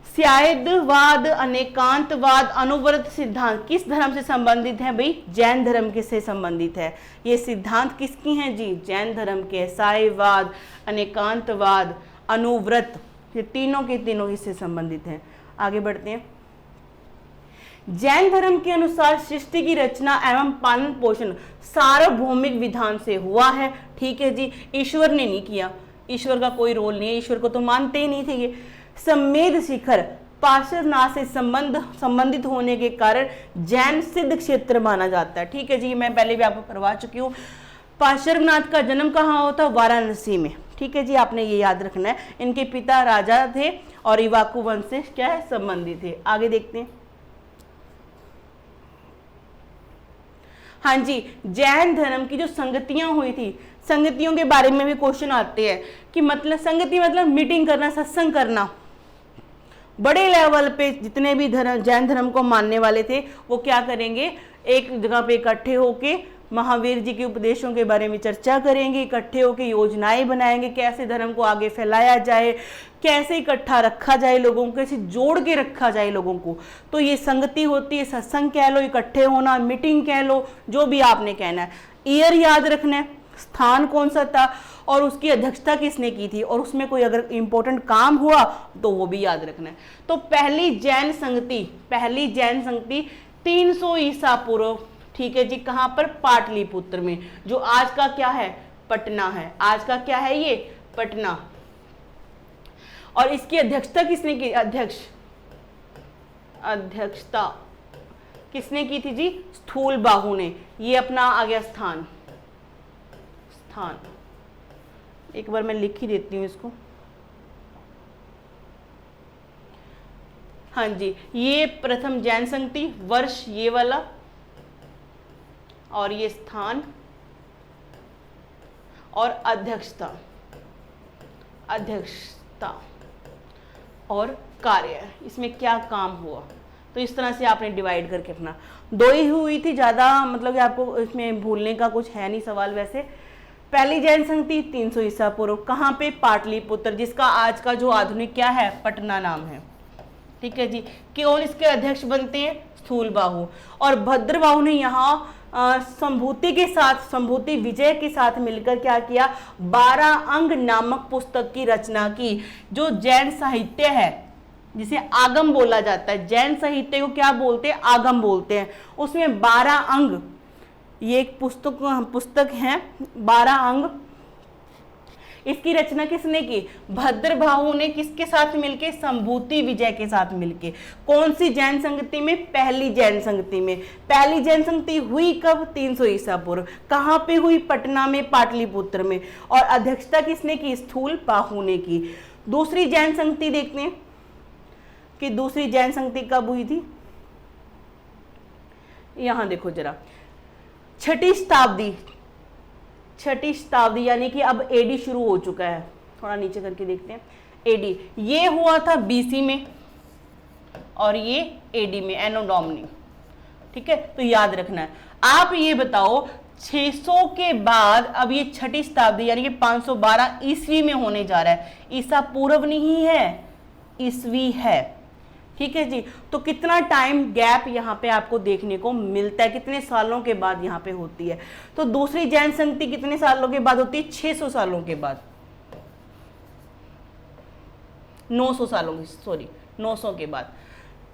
Speaker 1: स्यायदवाद, अनेकांतवाद, अनुव्रत सिद्धांत किस धर्म से संबंधित है भाई, जैन धर्म के से संबंधित है। ये सिद्धांत किसकी हैं जी, जैन धर्म के। सायवाद, अनेकांतवाद, अनुव्रत, ये तीनों के तीनों इससे संबंधित हैं। आगे बढ़ते हैं। जैन धर्म के अनुसार सृष्टि की रचना एवं पालन पोषण सार्वभौमिक विधान से हुआ है, ठीक है जी, ईश्वर ने नहीं किया, ईश्वर का कोई रोल नहीं है, ईश्वर को तो मानते ही नहीं थे ये। सम्मेद शिखर पार्श्वनाथ से संबंधित होने के कारण जैन सिद्ध क्षेत्र माना जाता है, ठीक है जी, मैं पहले भी आपको करवा चुकी हूँ। पार्श्वनाथ का जन्म कहाँ होता, वाराणसी में, ठीक है जी, आपने ये याद रखना है। इनके पिता राजा थे और इवाकू वंश से क्या है, संबंधित थे। आगे देखते हैं। हाँ जी, जैन धर्म की जो संगतियां हुई थी, संगतियों के बारे में भी क्वेश्चन आते हैं कि मतलब संगति मतलब मीटिंग करना, सत्संग करना। बड़े लेवल पे जितने भी जैन धर्म को मानने वाले थे वो क्या करेंगे, एक जगह पे इकट्ठे होके महावीर जी के उपदेशों के बारे में चर्चा करेंगे, इकट्ठे होकर योजनाएं बनाएंगे, कैसे धर्म को आगे फैलाया जाए, कैसे इकट्ठा रखा जाए लोगों को, कैसे जोड़ के रखा जाए लोगों को। तो ये संगति होती है, सत्संग कह लो, इकट्ठे होना, मीटिंग कह लो, जो भी आपने कहना है। ईयर याद रखना है, स्थान कौन सा था और उसकी अध्यक्षता किसने की थी, और उसमें कोई अगर इंपॉर्टेंट काम हुआ तो वो भी याद रखना है। तो पहली जैन संगति 300 ईसा पूर्व, ठीक है जी, कहां पर, पाटलिपुत्र में, जो आज का क्या है, पटना है। आज का क्या है ये, पटना। और इसकी अध्यक्षता किसने की, अध्यक्षता किसने की थी जी, स्थूलबाहु ने। ये अपना आ गया स्थान, एक बार मैं लिख ही देती हूं इसको। हाँ जी, ये प्रथम जैन संगति, वर्ष ये वाला, और ये स्थान और अध्यक्षता और कार्य, इसमें क्या काम हुआ। तो इस तरह से आपने डिवाइड करके अपना, 2 ही हुई थी, ज़्यादा मतलब कि आपको इसमें भूलने का कुछ है नहीं सवाल। वैसे पहली जैन संगति 300 ईसा पूर्व, कहाँ पे, पाटलिपुत्र, जिसका आज का जो आधुनिक क्या है, पटना नाम है, ठीक है जी। कौन इसके अध्यक्ष बनते हैं, स्थूलबाहु। और भद्रबाहु ने यहाँ संभूति विजय के साथ मिलकर क्या किया, 12 अंग नामक पुस्तक की रचना की। जो जैन साहित्य है जिसे आगम बोला जाता है, जैन साहित्य को क्या बोलते हैं, आगम बोलते हैं। उसमें 12 अंग, ये एक पुस्तक है, 12 अंग, इसकी रचना किसने की? भद्रबाहु ने। किसके साथ मिलके? संभूति विजय के साथ मिलके। कौन सी जैन संगति में? पहली जैन संगति में। पहली जैन संगति हुई कब? 300 ईसा पूर्व। कहां पे हुई? पटना में, पाटलिपुत्र में। और अध्यक्षता किसने की? स्थूलबाहु ने की। दूसरी जैन संगति देखते हैं कि दूसरी जैन संगति कब हुई थी। यहां देखो जरा, छठी शताब्दी यानी कि अब एडी शुरू हो चुका है। थोड़ा नीचे करके देखते हैं। एडी ये हुआ था बीसी में और ये एडी में, एनो डोमिनी। ठीक है, तो याद रखना है। आप ये बताओ 600 के बाद अब ये छठी शताब्दी यानी कि 512 ईस्वी में होने जा रहा है। ईसा पूर्व नहीं है, ईस्वी है। ठीक है जी, तो कितना टाइम गैप यहाँ पे आपको देखने को मिलता है, कितने सालों के बाद यहाँ पे होती है। तो दूसरी जैन संगति कितने सालों के बाद होती है? 600 सालों के बाद, 900 सालों की, सॉरी 900 के बाद।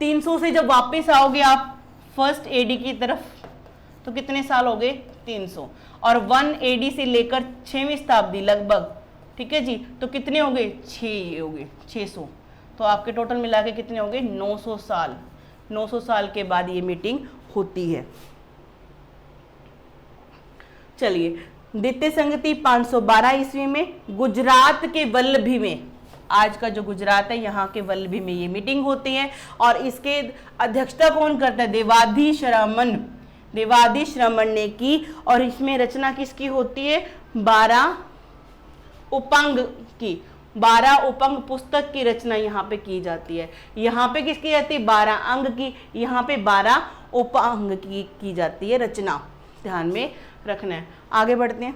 Speaker 1: 300 से जब वापस आओगे आप फर्स्ट एडी की तरफ तो कितने साल हो गए? 300। और 1 एडी से लेकर 6वीं शताब्दी लगभग, ठीक है जी, तो कितने हो गए? 6 हो गए, 600। तो आपके टोटल मिला के कितने हो गए? 900 साल। 900 साल के बाद ये मीटिंग होती है। चलिए, द्वितीय संगति 512 ईस्वी में गुजरात के वल्लभी में, आज का जो गुजरात है यहाँ के वल्लभी में ये मीटिंग होती है। और इसके अध्यक्षता कौन करता है? देवाधीश रमन ने की। और इसमें रचना किसकी होती है? 12 उपांग की, 12 उपांग पुस्तक की रचना यहाँ पे की जाती है। यहाँ पे किसकी जाती है? 12 अंग की, यहाँ पे 12 उपांग की जाती है रचना। ध्यान में रखना है। आगे बढ़ते हैं।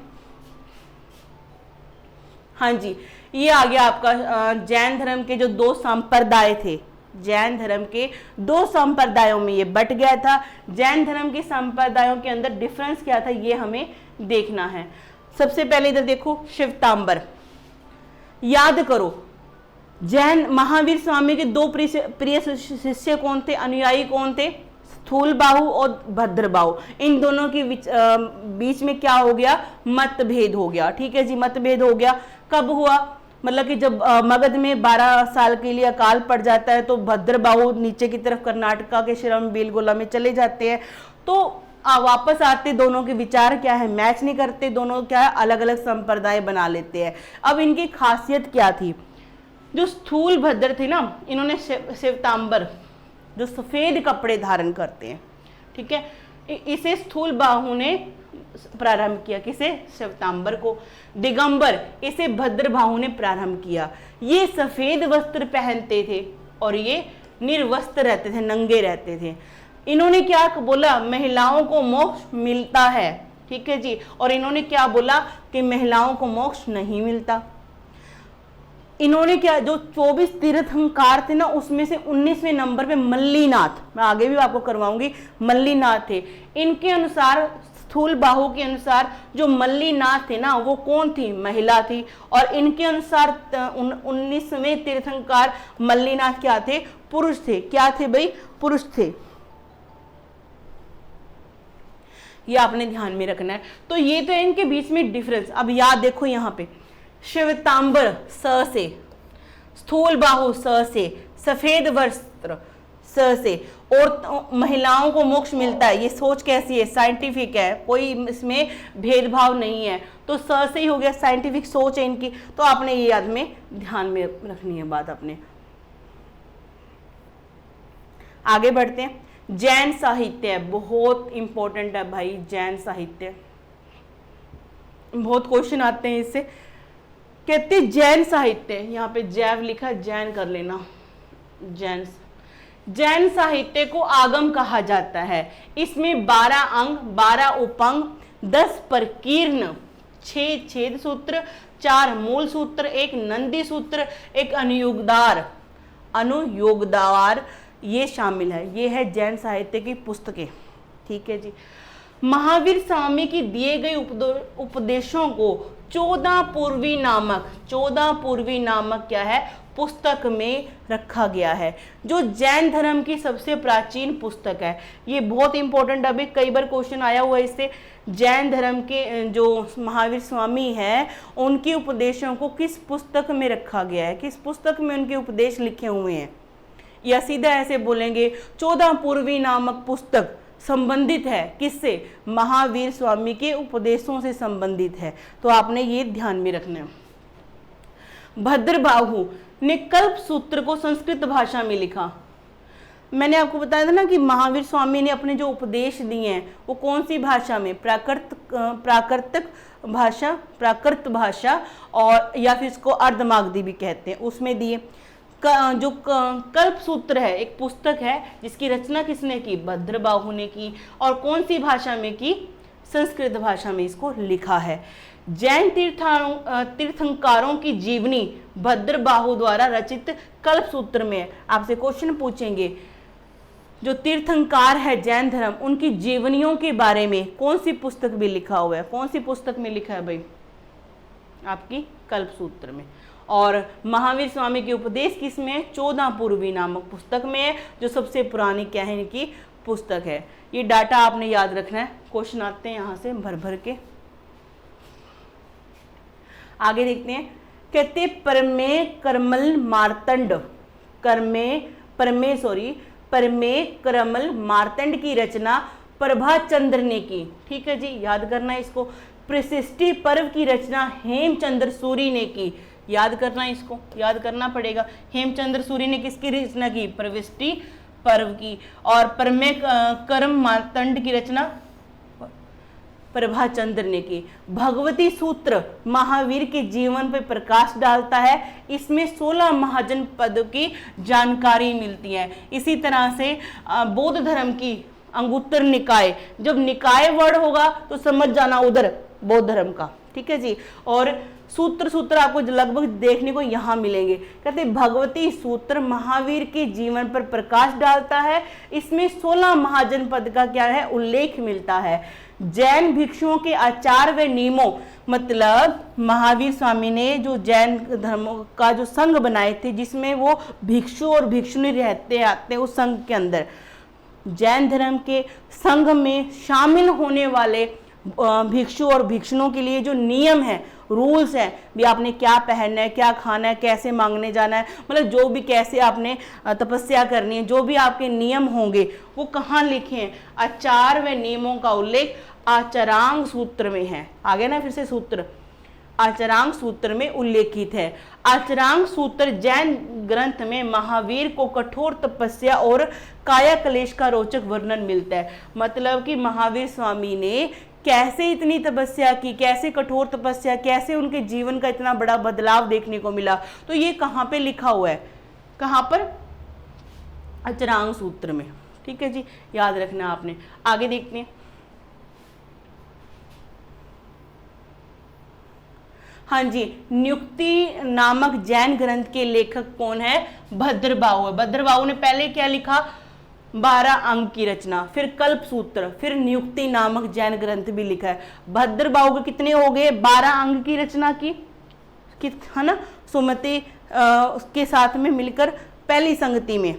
Speaker 1: हाँ जी, ये आ गया आपका जैन धर्म के जो 2 संप्रदाय थे। जैन धर्म के 2 संप्रदायों में ये बट गया था। जैन धर्म के संप्रदायों के अंदर डिफरेंस क्या था ये हमें देखना है। सबसे पहले इधर देखो, शिवतांबर। याद करो, जैन महावीर स्वामी के 2 प्रिय शिष्य कौन थे? अनुयायी कौन थे? स्थूलबाहु और भद्रबाहु। इन दोनों के बीच में क्या हो गया? मतभेद हो गया। ठीक है जी, मतभेद हो गया। कब हुआ? मतलब कि जब मगध में 12 साल के लिए अकाल पड़ जाता है तो भद्रबाहु नीचे की तरफ कर्नाटका के श्रवणबेलगोला में चले जाते हैं। तो वापस आते, दोनों के विचार क्या है? मैच नहीं करते, दोनों क्या है? अलग अलग संप्रदाय बना लेते हैं। अब इनकी खासियत क्या थी? जो स्थूल भद्र थे ना, इन्होंने शिवतांबर जो सफेद कपड़े धारण करते हैं, ठीक है, इसे स्थूलबाहु ने प्रारंभ किया। किसे? शिवतांबर को। दिगंबर इसे भद्रबाहु ने प्रारंभ किया। ये सफेद वस्त्र पहनते थे और ये निर्वस्त्र रहते थे, नंगे रहते थे। इन्होंने क्या बोला? महिलाओं को मोक्ष मिलता है। ठीक है जी, और इन्होंने क्या बोला कि महिलाओं को मोक्ष नहीं मिलता। इन्होंने क्या, जो 24 तीर्थंकर थे ना, उसमें से 19वें नंबर पे मल्लीनाथ, मैं आगे भी आपको करवाऊंगी, मल्लीनाथ थे। इनके अनुसार, स्थूलबाहु के अनुसार जो मल्लीनाथ थे ना, वो कौन थी? महिला थी। और इनके अनुसार 19वें तीर्थंकर मल्लीनाथ क्या थे? पुरुष थे। क्या थे भाई? पुरुष थे। ये आपने ध्यान में रखना है। तो ये तो इनके बीच में डिफरेंस। अब याद देखो, यहाँ पे शिवतांबर स से, स्थूलबाहु स से, सफेद वस्त्र स से, और महिलाओं को मोक्ष मिलता है। ये सोच कैसी है? साइंटिफिक है, कोई इसमें भेदभाव नहीं है। तो स से ही हो गया, साइंटिफिक सोच है इनकी। तो आपने ये याद में ध्यान में रखनी है बात अपने। आगे बढ़ते हैं। जैन साहित्य बहुत इंपॉर्टेंट है भाई। जैन साहित्य बहुत क्वेश्चन आते हैं इससे। कहते जैन साहित्य, यहाँ पे जैव लिखा, जैन कर लेना। जैन साहित्य को आगम कहा जाता है। इसमें 12 अंग, 12 उपअंग, 10 प्रकीर्ण, 6 छेद सूत्र, 4 मूल सूत्र, 1 नंदी सूत्र, 1 अनुयोगदार ये शामिल है। ये है जैन साहित्य की पुस्तकें। ठीक है जी। महावीर स्वामी की दिए गए उपदेशों को 14 पूर्वी नामक क्या है? पुस्तक में रखा गया है, जो जैन धर्म की सबसे प्राचीन पुस्तक है। ये बहुत इंपॉर्टेंट, अभी कई बार क्वेश्चन आया हुआ है इससे। जैन धर्म के जो महावीर स्वामी हैं उनके उपदेशों को किस पुस्तक में रखा गया है, किस पुस्तक में उनके उपदेश लिखे हुए हैं, या सीधा ऐसे बोलेंगे 14 पूर्वी नामक पुस्तक संबंधित है किससे, महावीर स्वामी के उपदेशों से संबंधित है। तो आपने ये ध्यान में रखना है। भद्रबाहु ने कल्प सूत्र को संस्कृत भाषा में लिखा। मैंने आपको बताया था ना कि महावीर स्वामी ने अपने जो उपदेश दिए हैं वो कौन सी भाषा में, प्राकृत भाषा और या फिर इसको अर्धमागधी भी कहते हैं, उसमें दिए। जो कल्प सूत्र है एक पुस्तक है जिसकी रचना किसने की, भद्रबाहु ने की, और कौन सी भाषा में की, संस्कृत भाषा में इसको लिखा है। जैन तीर्थंकरों की जीवनी भद्रबाहु द्वारा रचित कल्प सूत्र में। आपसे क्वेश्चन पूछेंगे जो तीर्थंकार है जैन धर्म उनकी जीवनियों के बारे में कौन सी पुस्तक भी लिखा हुआ है, कौन सी पुस्तक में लिखा है भाई, आपकी कल्प सूत्र में। और महावीर स्वामी के उपदेश किसमें, 14 पूर्वी नामक पुस्तक में है, जो सबसे पुरानी क्या है इनकी पुस्तक है। ये डाटा आपने याद रखना है, क्वेश्चन आते हैं यहाँ से भर भर के। आगे देखते हैं, कहते परमे करमल मार्तंड की रचना प्रभाचंद्र ने की। ठीक है जी, याद करना इसको। प्रशिष्टि पर्व की रचना हेमचंद्र सूरी ने की, याद करना इसको, याद करना पड़ेगा। हेमचंद्र सूरी ने किसकी रचना की, प्रविष्टि पर्व की। और परमे करम मार्तंड की रचना प्रभाचंद्र ने की। भगवती सूत्र महावीर के जीवन पर प्रकाश डालता है, इसमें 16 महाजन पद की जानकारी मिलती है। इसी तरह से बौद्ध धर्म की अंगुत्तर निकाय, जब निकाय वर्ड होगा तो समझ जाना उधर बौद्ध धर्म का, ठीक है जी। और सूत्र आपको लगभग देखने को यहाँ मिलेंगे। कहते भगवती सूत्र महावीर के जीवन पर प्रकाश डालता है, इसमें 16 महाजन पद का क्या है, उल्लेख मिलता है। जैन भिक्षुओं के आचार व नियमों, मतलब महावीर स्वामी ने जो जैन धर्म का जो संघ बनाए थे जिसमें वो भिक्षु और भिक्षुणी रहते आते उस संघ के अंदर, जैन धर्म के संघ में शामिल होने वाले भिक्षु और भिक्षुणों के लिए जो नियम है, रूल्स हैं, भी आपने क्या पहनना है, क्या खाना है, कैसे मांगने जाना है, मतलब जो भी कैसे आपने तपस्या करनी है, जो भी आपके नियम होंगे वो कहाँ लिखे हैं, आचार व नियमों का उल्लेख आचरांग सूत्र में है। आगे ना फिर से सूत्र, आचरांग सूत्र में उल्लेखित है। आचरांग सूत्र जैन ग्रंथ में महावीर को कठोर तपस्या और काया क्लेश का रोचक वर्णन मिलता है। मतलब कि महावीर स्वामी ने कैसे इतनी तपस्या की, कैसे कठोर तपस्या, कैसे उनके जीवन का इतना बड़ा बदलाव देखने को मिला, तो ये कहाँ पे लिखा हुआ है, कहाँ पर, आचरांग सूत्र में। ठीक है जी, याद रखना आपने। आगे देखते हैं, हाँ जी, नियुक्ति नामक जैन ग्रंथ के लेखक कौन है, भद्रबाहु है। भद्रबाहु ने पहले क्या लिखा, 12 अंग की रचना, फिर कल्प सूत्र, फिर नियुक्ति नामक जैन ग्रंथ भी लिखा है। भद्रबाहु के कितने हो गए, 12 अंग की रचना की, है ना, सुमति के साथ में मिलकर पहली संगति में,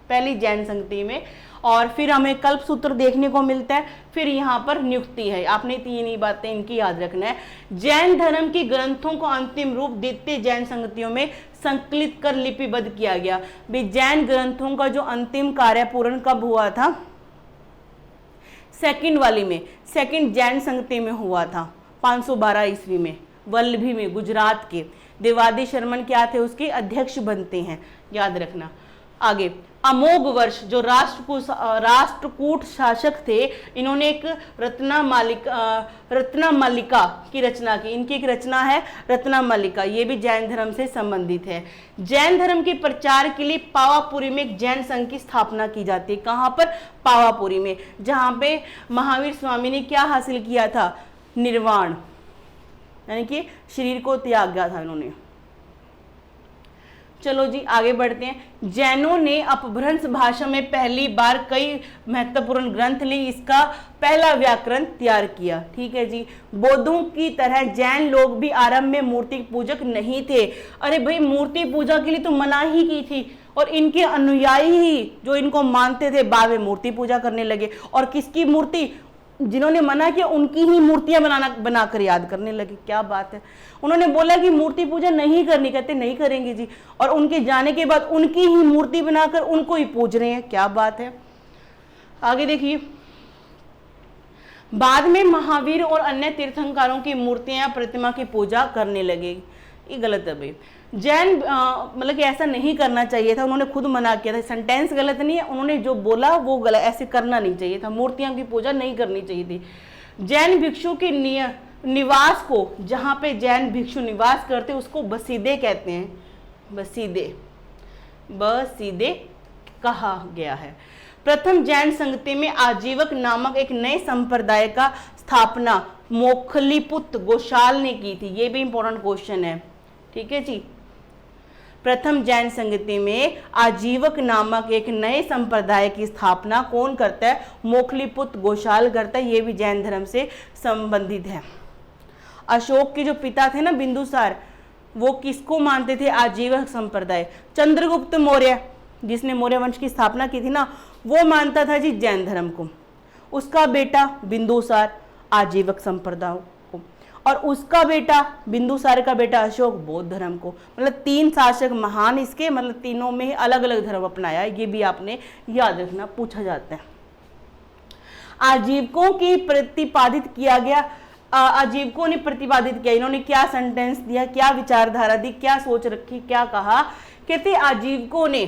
Speaker 1: पहली जैन संगति में। और फिर हमें कल्प सूत्र देखने को मिलता है, फिर यहाँ पर नियुक्ति है। आपने 3 ही बातें इनकी याद रखना है। जैन धर्म के ग्रंथों को अंतिम रूप द्वितीय जैन संगतियों में संकलित कर लिपिबद्ध किया गया। भी जैन ग्रंथों का जो अंतिम कार्य पूर्ण कब हुआ था, सेकंड वाली में, सेकंड जैन संगति में हुआ था 512 ईस्वी में, वल्लभी में, गुजरात के। देवादी शर्मन क्या थे, उसके अध्यक्ष बनते हैं, याद रखना। आगे, अमोघ वर्ष जो राष्ट्रकूट शासक थे, इन्होंने एक रत्नामालिका की रचना की। इनकी एक रचना है रत्नामालिका, ये भी जैन धर्म से संबंधित है। जैन धर्म के प्रचार के लिए पावापुरी में एक जैन संघ की स्थापना की जाती है। कहाँ पर, पावापुरी में, जहाँ पे महावीर स्वामी ने क्या हासिल किया था, निर्वाण, यानी कि शरीर को त्याग गया था इन्होंने। चलो जी आगे बढ़ते हैं। जैनों ने अपभ्रंश भाषा में पहली बार कई महत्वपूर्ण ग्रंथ ली, इसका पहला व्याकरण तैयार किया। ठीक है जी। बौद्धों की तरह जैन लोग भी आरंभ में मूर्ति पूजक नहीं थे। अरे भाई, मूर्ति पूजा के लिए तो मना ही की थी, और इनके अनुयायी ही जो इनको मानते थे बाद में मूर्ति पूजा करने लगे। और किसकी मूर्ति, जिन्होंने मना किया उनकी ही मूर्तियां बनाकर याद करने लगे। क्या बात है। उन्होंने बोला कि मूर्ति पूजा नहीं करनी, कहते नहीं करेंगे जी, और उनके जाने के बाद उनकी ही मूर्ति बनाकर उनको ही पूज रहे हैं। क्या बात है। आगे देखिए, बाद में महावीर और अन्य तीर्थंकरों की मूर्तियां या प्रतिमा की पूजा करने लगे। ये गलत है भाई। जैन मतलब कि ऐसा नहीं करना चाहिए था, उन्होंने खुद मना किया था। सेंटेंस गलत नहीं है, उन्होंने जो बोला वो गलत, ऐसे करना नहीं चाहिए था, मूर्तियां की पूजा नहीं करनी चाहिए थी। जैन भिक्षु के निवास को, जहाँ पे जैन भिक्षु निवास करते उसको बसीदे कहते हैं। बसीदे कहा गया है। प्रथम जैन संगति में आजीवक नामक एक नए संप्रदाय का स्थापना मोखलीपुत गोशाल ने की थी। ये भी इंपॉर्टेंट क्वेश्चन है, ठीक है जी। प्रथम जैन संगति में आजीवक नामक एक नए संप्रदाय की स्थापना कौन करता है? मोखलीपुत गोशाल करता है। ये भी जैन धर्म से संबंधित है। अशोक के जो पिता थे ना बिंदुसार, वो किसको मानते थे? आजीवक संप्रदाय। चंद्रगुप्त मौर्य, जिसने मौर्य वंश की स्थापना की थी ना, वो मानता था जी जैन धर्म को। उसका बेटा बिंदुसार आजीवक संप्रदाय को, और उसका बेटा बिंदुसार का बेटा अशोक बौद्ध धर्म को। मतलब 3 शासक महान इसके, मतलब तीनों में अलग अलग धर्म अपनाया। ये भी आपने याद रखना, पूछा जाता है। आजीवकों की प्रतिपादित किया गया, आजीवकों ने प्रतिपादित किया, इन्होंने क्या सेंटेंस दिया, क्या विचारधारा दी, क्या सोच रखी, क्या कहा? कहते आजीवकों ने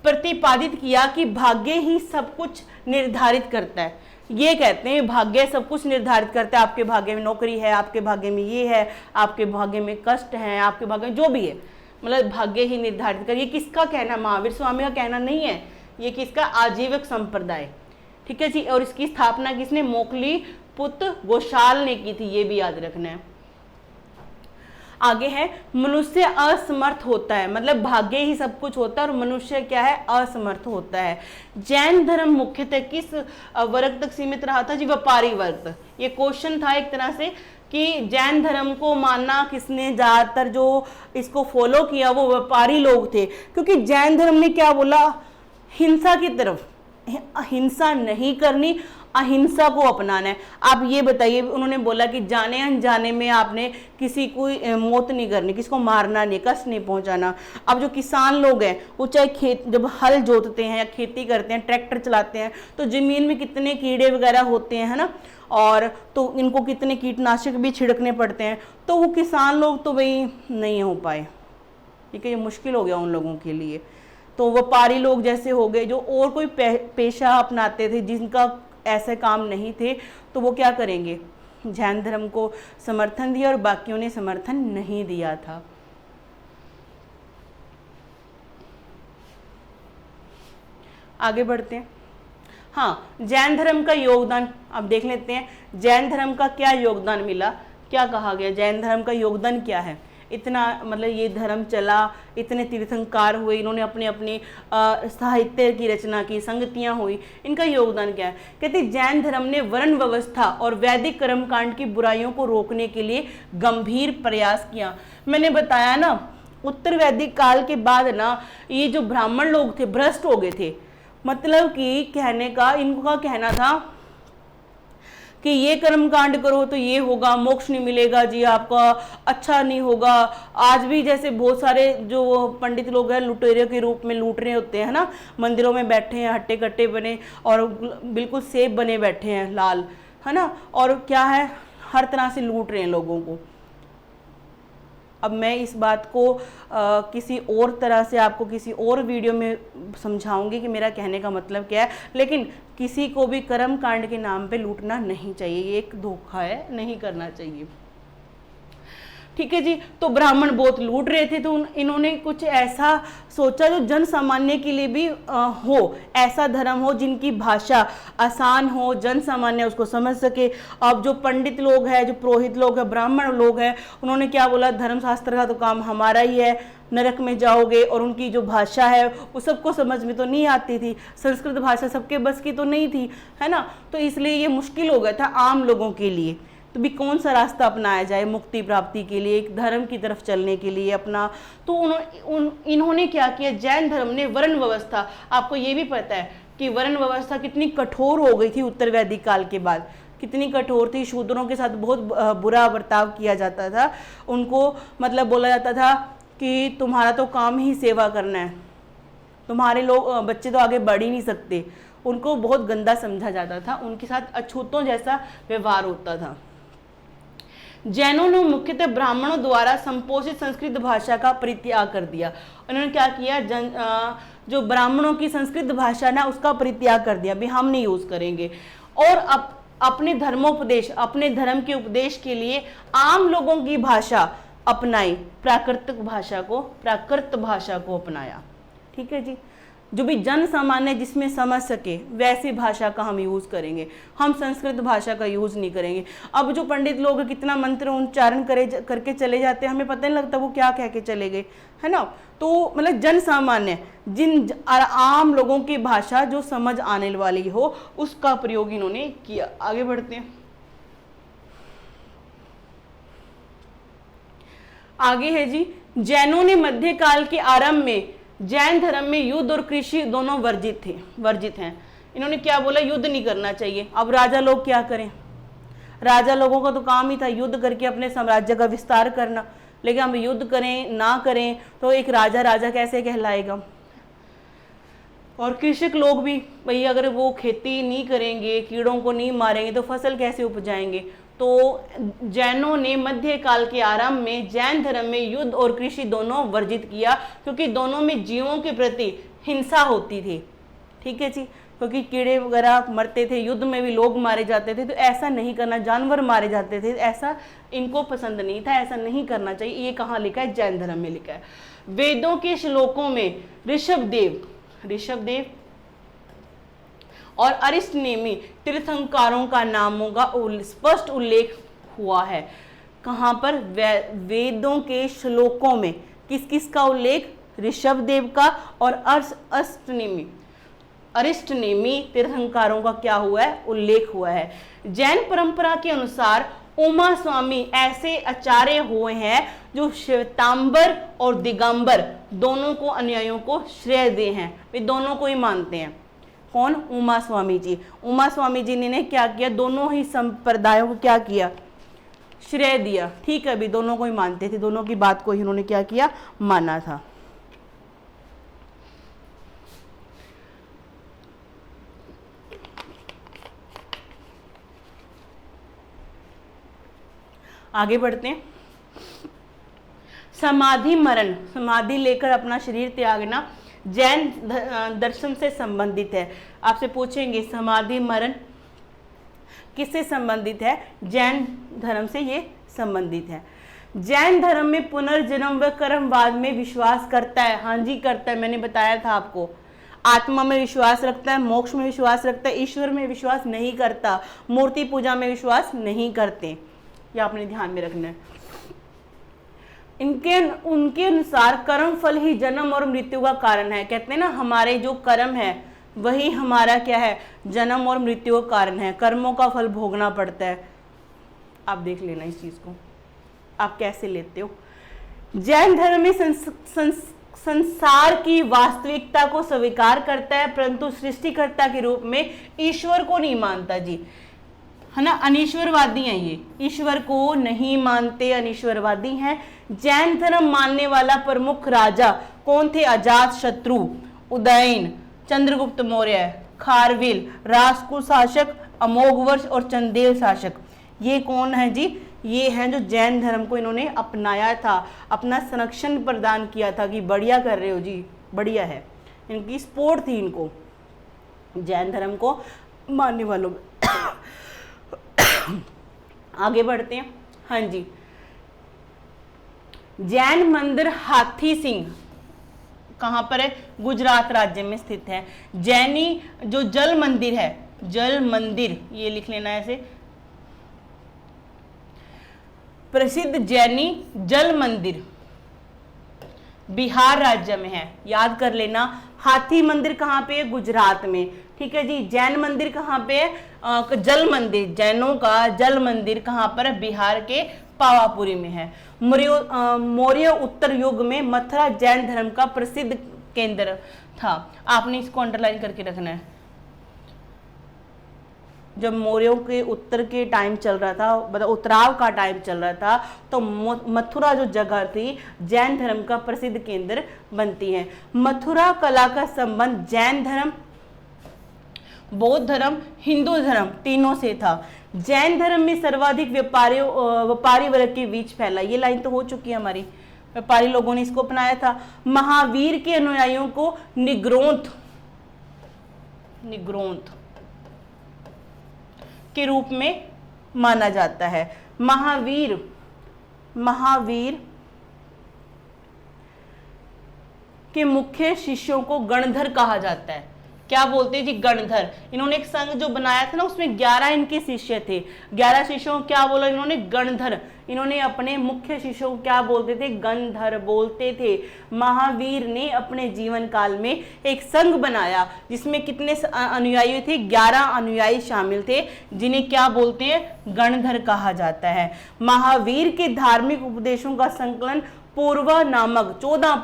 Speaker 1: प्रतिपादित किया कि भाग्य ही सब कुछ निर्धारित करता है। ये कहते हैं भाग्य सब कुछ निर्धारित करता है। आपके भाग्य में नौकरी है, आपके भाग्य में ये है, आपके भाग्य में कष्ट है, आपके भाग्य में जो भी है, मतलब भाग्य ही निर्धारित कर। ये किसका कहना? महावीर स्वामी का कहना नहीं है, ये किसका? आजीवक संप्रदाय, ठीक है जी। और इसकी स्थापना किसने? मोखलीपुत गोशाल ने की थी। ये भी याद रखना है। आगे है, मनुष्य असमर्थ होता है, मतलब भाग्य ही सब कुछ होता है और मनुष्य क्या है? असमर्थ होता है। जैन धर्म मुख्यतः किस वर्ग तक सीमित रहा था जी? व्यापारी वर्ग तक। ये क्वेश्चन था एक तरह से कि जैन धर्म को मानना किसने ज्यादातर जो इसको फॉलो किया वो व्यापारी लोग थे, क्योंकि जैन धर्म ने क्या बोला? हिंसा की तरफ, हिंसा नहीं करनी, अहिंसा को अपनाना है। आप ये बताइए, उन्होंने बोला कि जाने अनजाने में आपने किसी को मौत नहीं करनी, किसको मारना नहीं, कष्ट नहीं पहुंचाना। अब जो किसान लोग हैं वो चाहे खेत जब हल जोतते हैं या खेती करते हैं, ट्रैक्टर चलाते हैं, तो ज़मीन में कितने कीड़े वगैरह होते हैं, है ना, और तो इनको कितने कीटनाशक भी छिड़कने पड़ते हैं। तो वो किसान लोग तो भाई नहीं हो पाए, ठीक है, ये मुश्किल हो गया उन लोगों के लिए। तो व्यापारी लोग जैसे हो गए, जो और कोई पेशा अपनाते थे जिनका ऐसे काम नहीं थे, तो वो क्या करेंगे? जैन धर्म को समर्थन दिया और बाकियों ने समर्थन नहीं दिया था। आगे बढ़ते हैं। हाँ, जैन धर्म का योगदान अब देख लेते हैं। जैन धर्म का क्या योगदान मिला, क्या कहा गया? जैन धर्म का योगदान क्या है? इतना मतलब ये धर्म चला, इतने तीर्थंकर हुए, इन्होंने अपने अपने साहित्य की रचना की, संगतियाँ हुई, इनका योगदान क्या है? कहते जैन धर्म ने वर्ण व्यवस्था और वैदिक कर्मकांड की बुराइयों को रोकने के लिए गंभीर प्रयास किया। मैंने बताया ना, उत्तर वैदिक काल के बाद ना ये जो ब्राह्मण लोग थे भ्रष्ट हो गए थे। मतलब कि कहने का इनका कहना था कि ये कर्म कांड करो तो ये होगा, मोक्ष नहीं मिलेगा जी आपका, अच्छा नहीं होगा। आज भी जैसे बहुत सारे जो पंडित लोग हैं लुटेरे के रूप में लूट रहे होते हैं ना, मंदिरों में बैठे हैं हट्टे कट्टे बने और बिल्कुल सेब बने बैठे हैं लाल, है ना, और क्या है, हर तरह से लूट रहे हैं लोगों को। अब मैं इस बात को किसी और तरह से आपको किसी और वीडियो में समझाऊंगी कि मेरा कहने का मतलब क्या है, लेकिन किसी को भी कर्म कांड के नाम पे लूटना नहीं चाहिए, ये एक धोखा है, नहीं करना चाहिए, ठीक है जी। तो ब्राह्मण बहुत लूट रहे थे, तो इन्होंने कुछ ऐसा सोचा जो जन सामान्य के लिए भी हो, ऐसा धर्म हो जिनकी भाषा आसान हो, जन सामान्य उसको समझ सके। अब जो पंडित लोग हैं, जो पुरोहित लोग हैं, ब्राह्मण लोग हैं, उन्होंने क्या बोला, धर्मशास्त्र का तो काम हमारा ही है, नरक में जाओगे। और उनकी जो भाषा है वो सबको समझ में तो नहीं आती थी, संस्कृत भाषा सबके बस की तो नहीं थी, है ना, तो इसलिए ये मुश्किल हो गया था आम लोगों के लिए। तो भी कौन सा रास्ता अपनाया जाए मुक्ति प्राप्ति के लिए, एक धर्म की तरफ चलने के लिए अपना। तो इन्होंने क्या किया, जैन धर्म ने वर्ण व्यवस्था, आपको ये भी पता है कि वर्ण व्यवस्था कितनी कठोर हो गई थी उत्तर वैदिक काल के बाद, कितनी कठोर थी। शूद्रों के साथ बहुत बुरा बर्ताव किया जाता था, उनको मतलब बोला जाता था कि तुम्हारा तो काम ही सेवा करना है, तुम्हारे लोग बच्चे तो आगे बढ़ ही नहीं सकते। उनको बहुत गंदा समझा जाता था, उनके साथ अछूतों जैसा व्यवहार होता था। जैनों ने मुख्यतः ब्राह्मणों द्वारा संपोषित संस्कृत भाषा का परित्याग कर दिया। उन्होंने क्या किया, जो ब्राह्मणों की संस्कृत भाषा ना उसका परित्याग कर दिया, भी हम नहीं यूज करेंगे, और अपने धर्मोपदेश, अपने धर्म के उपदेश के लिए आम लोगों की भाषा अपनाई, प्राकृत भाषा को अपनाया। ठीक है जी, जो भी जन सामान्य जिसमें समझ सके वैसी भाषा का हम यूज करेंगे, हम संस्कृत भाषा का यूज नहीं करेंगे। अब जो पंडित लोग कितना मंत्र उच्चारण करके चले जाते हैं, हमें पता नहीं लगता वो क्या कह के चले गए, है ना। तो मतलब जन सामान्य, आम लोगों की भाषा जो समझ आने वाली हो उसका प्रयोग इन्होंने किया। आगे बढ़ते हैं। आगे है जी, जैनों ने मध्यकाल के आरंभ में जैन धर्म में युद्ध और कृषि दोनों वर्जित हैं। इन्होंने क्या बोला, युद्ध नहीं करना चाहिए। अब राजा लोग क्या करें, राजा लोगों का तो काम ही था युद्ध करके अपने साम्राज्य का विस्तार करना, लेकिन हम युद्ध करें ना करें तो एक राजा कैसे कहलाएगा। और कृषक लोग भी भाई अगर वो खेती नहीं करेंगे, कीड़ों को नहीं मारेंगे तो फसल कैसे उपजाएंगे। तो जैनों ने मध्यकाल के आरंभ में जैन धर्म में युद्ध और कृषि दोनों वर्जित किया, क्योंकि दोनों में जीवों के प्रति हिंसा होती थी। ठीक है जी, क्योंकि कीड़े वगैरह मरते थे, युद्ध में भी लोग मारे जाते थे, तो ऐसा नहीं करना, जानवर मारे जाते थे, ऐसा इनको पसंद नहीं था, ऐसा नहीं करना चाहिए। ये कहाँ लिखा है, जैन धर्म में लिखा है। वेदों के श्लोकों में ऋषभदेव और अरिष्टनेमी तीर्थंकरों का नामों का स्पष्ट उल्लेख हुआ है। कहाँ पर, वेदों के श्लोकों में किस किस का उल्लेख, ऋषभदेव का और अरिष्टनेमी तीर्थंकरों का क्या हुआ है, उल्लेख हुआ है। जैन परंपरा के अनुसार उमा स्वामी ऐसे आचार्य हुए हैं जो श्वेतांबर और दिगंबर दोनों को अनुयायियों को श्रेय दे हैं, वे दोनों को ही मानते हैं। कौन, उमा स्वामी जी। उमा स्वामी जी ने क्या किया, दोनों ही संप्रदायों को क्या किया, श्रेय दिया। ठीक है, अभी दोनों को ही मानते थे, दोनों की बात को ही उन्होंने क्या किया, माना था। आगे बढ़ते हैं। समाधि लेकर अपना शरीर त्यागना जैन दर्शन से संबंधित है। आपसे पूछेंगे समाधि मरण किससे संबंधित है, जैन धर्म से ये संबंधित है। जैन धर्म में पुनर्जन्म व कर्मवाद में विश्वास करता है। हाँ जी करता है, मैंने बताया था आपको। आत्मा में विश्वास रखता है, मोक्ष में विश्वास रखता है, ईश्वर में विश्वास नहीं करता, मूर्ति पूजा में विश्वास नहीं करते, ये आपने ध्यान में रखना है। उनके अनुसार कर्म फल ही जन्म और मृत्यु का कारण है। कहते हैं ना, हमारे जो कर्म है वही हमारा क्या है, जन्म और मृत्यु का कारण है, कर्मों का फल भोगना पड़ता है। आप देख लेना इस चीज को, आप कैसे लेते हो। जैन धर्म में संसार की वास्तविकता को स्वीकार करता है, परंतु सृष्टिकर्ता के रूप में ईश्वर को नहीं मानता जी, है ना। अनीश्वरवादी हैं ये, ईश्वर को नहीं मानते, अनीश्वरवादी हैं। जैन धर्म मानने वाला प्रमुख राजा कौन थे, अजात शत्रु, उदयन, चंद्रगुप्त मौर्य, खारवेल, राष्ट्रकूट शासक, अमोघवर्ष और चंदेल शासक। ये कौन है जी, ये हैं जो जैन धर्म को इन्होंने अपनाया था, अपना संरक्षण प्रदान किया था कि बढ़िया कर रहे हो जी, बढ़िया है। इनकी सपोर्ट थी इनको, जैन धर्म को मानने वालों में। आगे बढ़ते हैं। हाँ जी, जैन मंदिर हाथी सिंह कहां पर है, गुजरात राज्य में स्थित है। जैनी जो जल मंदिर है, जल मंदिर ये लिख लेना ऐसे, प्रसिद्ध जैनी जल मंदिर बिहार राज्य में है, याद कर लेना। हाथी मंदिर कहाँ पे है, गुजरात में। ठीक है जी, जैन मंदिर कहाँ पे है, जल मंदिर, जैनों का जल मंदिर कहाँ पर है, बिहार के पावापुरी में है। मौर्य उत्तर युग में मथुरा जैन धर्म का प्रसिद्ध केंद्र था। आपने इसको अंडरलाइन करके रखना है, जब मौर्यों के उत्तर के टाइम चल रहा था, मतलब उत्तराव का टाइम चल रहा था, तो मथुरा जो जगह थी जैन धर्म का प्रसिद्ध केंद्र बनती है। मथुरा कला का संबंध जैन धर्म, बौद्ध धर्म, हिंदू धर्म तीनों से था। जैन धर्म में सर्वाधिक व्यापारी वर्ग के बीच फैला, ये लाइन तो हो चुकी है हमारी, व्यापारी लोगों ने इसको अपनाया था। महावीर के अनुयायियों को निग्रोंथ के रूप में माना जाता है। महावीर के मुख्य शिष्यों को गणधर कहा जाता है। क्या बोलते हैं जी? गणधर। इन्होंने एक संघ जो बनाया था ना, उसमें 11 इनके शिष्य थे। 11 शिष्यों को क्या बोला इन्होंने? गणधर। इन्होंने अपने मुख्य शिष्यों को क्या बोलते थे? गणधर बोलते थे। महावीर ने अपने जीवन काल में एक संघ बनाया जिसमें कितने अनुयायी थे? 11 अनुयायी शामिल थे, जिन्हें क्या बोलते हैं? गणधर कहा जाता है। महावीर के धार्मिक उपदेशों का संकलन पूर्वा नामक 14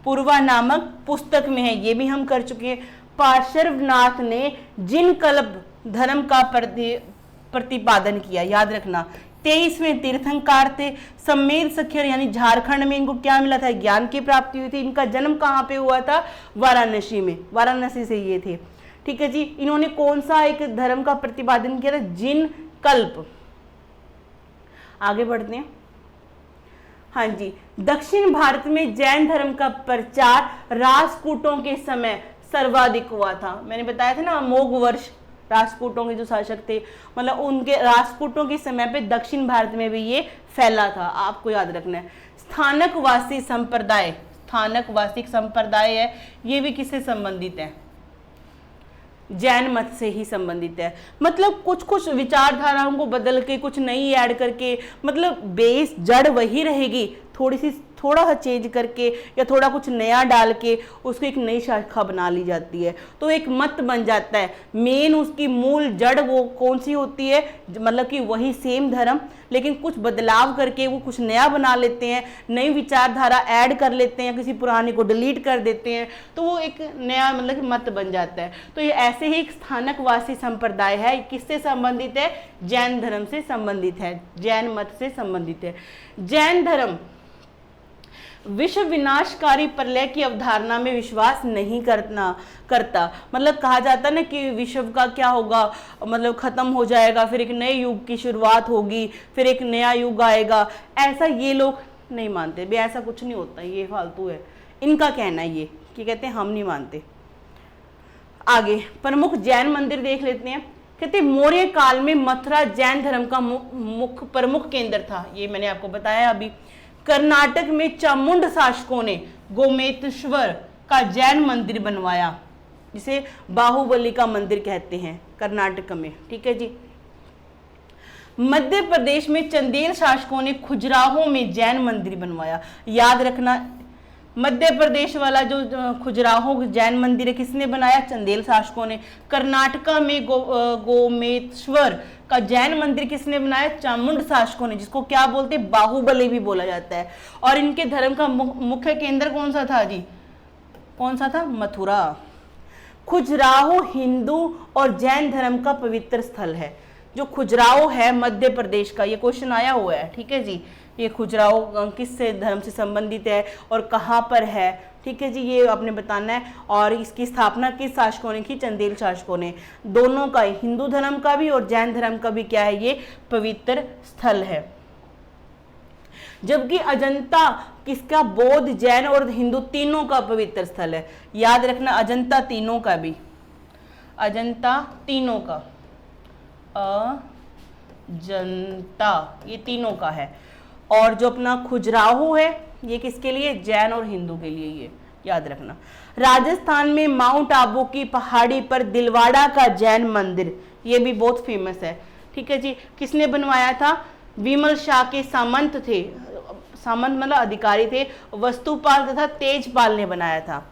Speaker 1: पूर्वा नामक पुस्तक में है, ये भी हम कर चुके हैं। पार्श्वनाथ ने जिन कल्प धर्म का प्रतिपादन किया, याद रखना 23वें तीर्थंकर थे। सम्मेद सखर यानी झारखंड में इनको क्या मिला था? ज्ञान की प्राप्ति हुई थी। इनका जन्म कहाँ पे हुआ था? वाराणसी में, वाराणसी से ये थे। ठीक है जी। इन्होंने कौन सा एक धर्म का प्रतिपादन किया था? जिन कल्प। आगे बढ़ते हैं। हाँ जी, दक्षिण भारत में जैन धर्म का प्रचार राजपूतों के समय सर्वाधिक हुआ था। मैंने बताया था ना, अमोघ वर्ष राजपूतों के जो शासक थे, मतलब उनके राजपूतों के समय पे दक्षिण भारत में भी ये फैला था, आपको याद रखना है। स्थानकवासी संप्रदाय है, ये भी किससे संबंधित है? जैन मत से ही संबंधित है। मतलब कुछ कुछ विचारधाराओं को बदल के, कुछ नई ऐड करके, मतलब बेस जड़ वही रहेगी, थोड़ा सा चेंज करके या थोड़ा कुछ नया डाल के उसको एक नई शाखा बना ली जाती है, तो एक मत बन जाता है। मेन उसकी मूल जड़ वो कौन सी होती है? मतलब कि वही सेम धर्म, लेकिन कुछ बदलाव करके वो कुछ नया बना लेते हैं, नई विचारधारा ऐड कर लेते हैं, किसी पुराने को डिलीट कर देते हैं, तो वो एक नया मतलब कि मत बन जाता है। तो ये ऐसे ही एक स्थानकवासी संप्रदाय है, किससे संबंधित है? जैन धर्म से संबंधित है, जैन मत से संबंधित है। जैन धर्म विश्व विनाशकारी प्रलय की अवधारणा में विश्वास नहीं करता। मतलब कहा जाता ना कि विश्व का क्या होगा, मतलब खत्म हो जाएगा, फिर एक नए युग की शुरुआत होगी, फिर एक नया युग आएगा, ऐसा ये लोग नहीं मानते। भी ऐसा कुछ नहीं होता, ये फालतू है इनका कहना। ये कि कहते हैं हम नहीं मानते। आगे प्रमुख जैन मंदिर देख लेते हैं। कहते मौर्य काल में मथुरा जैन धर्म का प्रमुख केंद्र था, ये मैंने आपको बताया अभी। कर्नाटक में चामुंड शासकों ने गोमेतेश्वर का जैन मंदिर बनवाया, जिसे बाहुबली का मंदिर कहते हैं, कर्नाटक में। ठीक है जी। मध्य प्रदेश में चंदेल शासकों ने खजुराहो में जैन मंदिर बनवाया। याद रखना, मध्य प्रदेश वाला जो खजुराहो जैन मंदिर है किसने बनाया? चंदेल शासकों ने। कर्नाटका में गोमेतेश्वर का जैन मंदिर किसने बनाया? चामुंड शासकों ने, जिसको क्या बोलते हैं? बाहुबली भी बोला जाता है। और इनके धर्म का मुख्य केंद्र कौन सा था जी? कौन सा था? मथुरा। खजुराहो हिंदू और जैन धर्म का पवित्र स्थल है। जो खजुराहो है मध्य प्रदेश का, ये क्वेश्चन आया हुआ है। ठीक है जी। ये खजुराहो किस से धर्म से संबंधित है और कहाँ पर है? ठीक है जी, ये आपने बताना है। और इसकी स्थापना किस शासकों ने की? चंदेल शासकों ने। दोनों का, हिंदू धर्म का भी और जैन धर्म का भी क्या है? ये पवित्र स्थल है। जबकि अजंता किसका? बौद्ध, जैन और हिंदू तीनों का पवित्र स्थल है। याद रखना, अजंता तीनों का भी, अजंता तीनों का, अजंता ये तीनों का है। और जो अपना खजुराहो है ये किसके लिए? जैन और हिंदू के लिए, ये याद रखना। राजस्थान में माउंट आबू की पहाड़ी पर दिलवाड़ा का जैन मंदिर, ये भी बहुत फेमस है। ठीक है जी। किसने बनवाया था? विमल शाह के सामंत थे, सामंत मतलब अधिकारी थे, वस्तुपाल तथा तेजपाल ने बनाया था।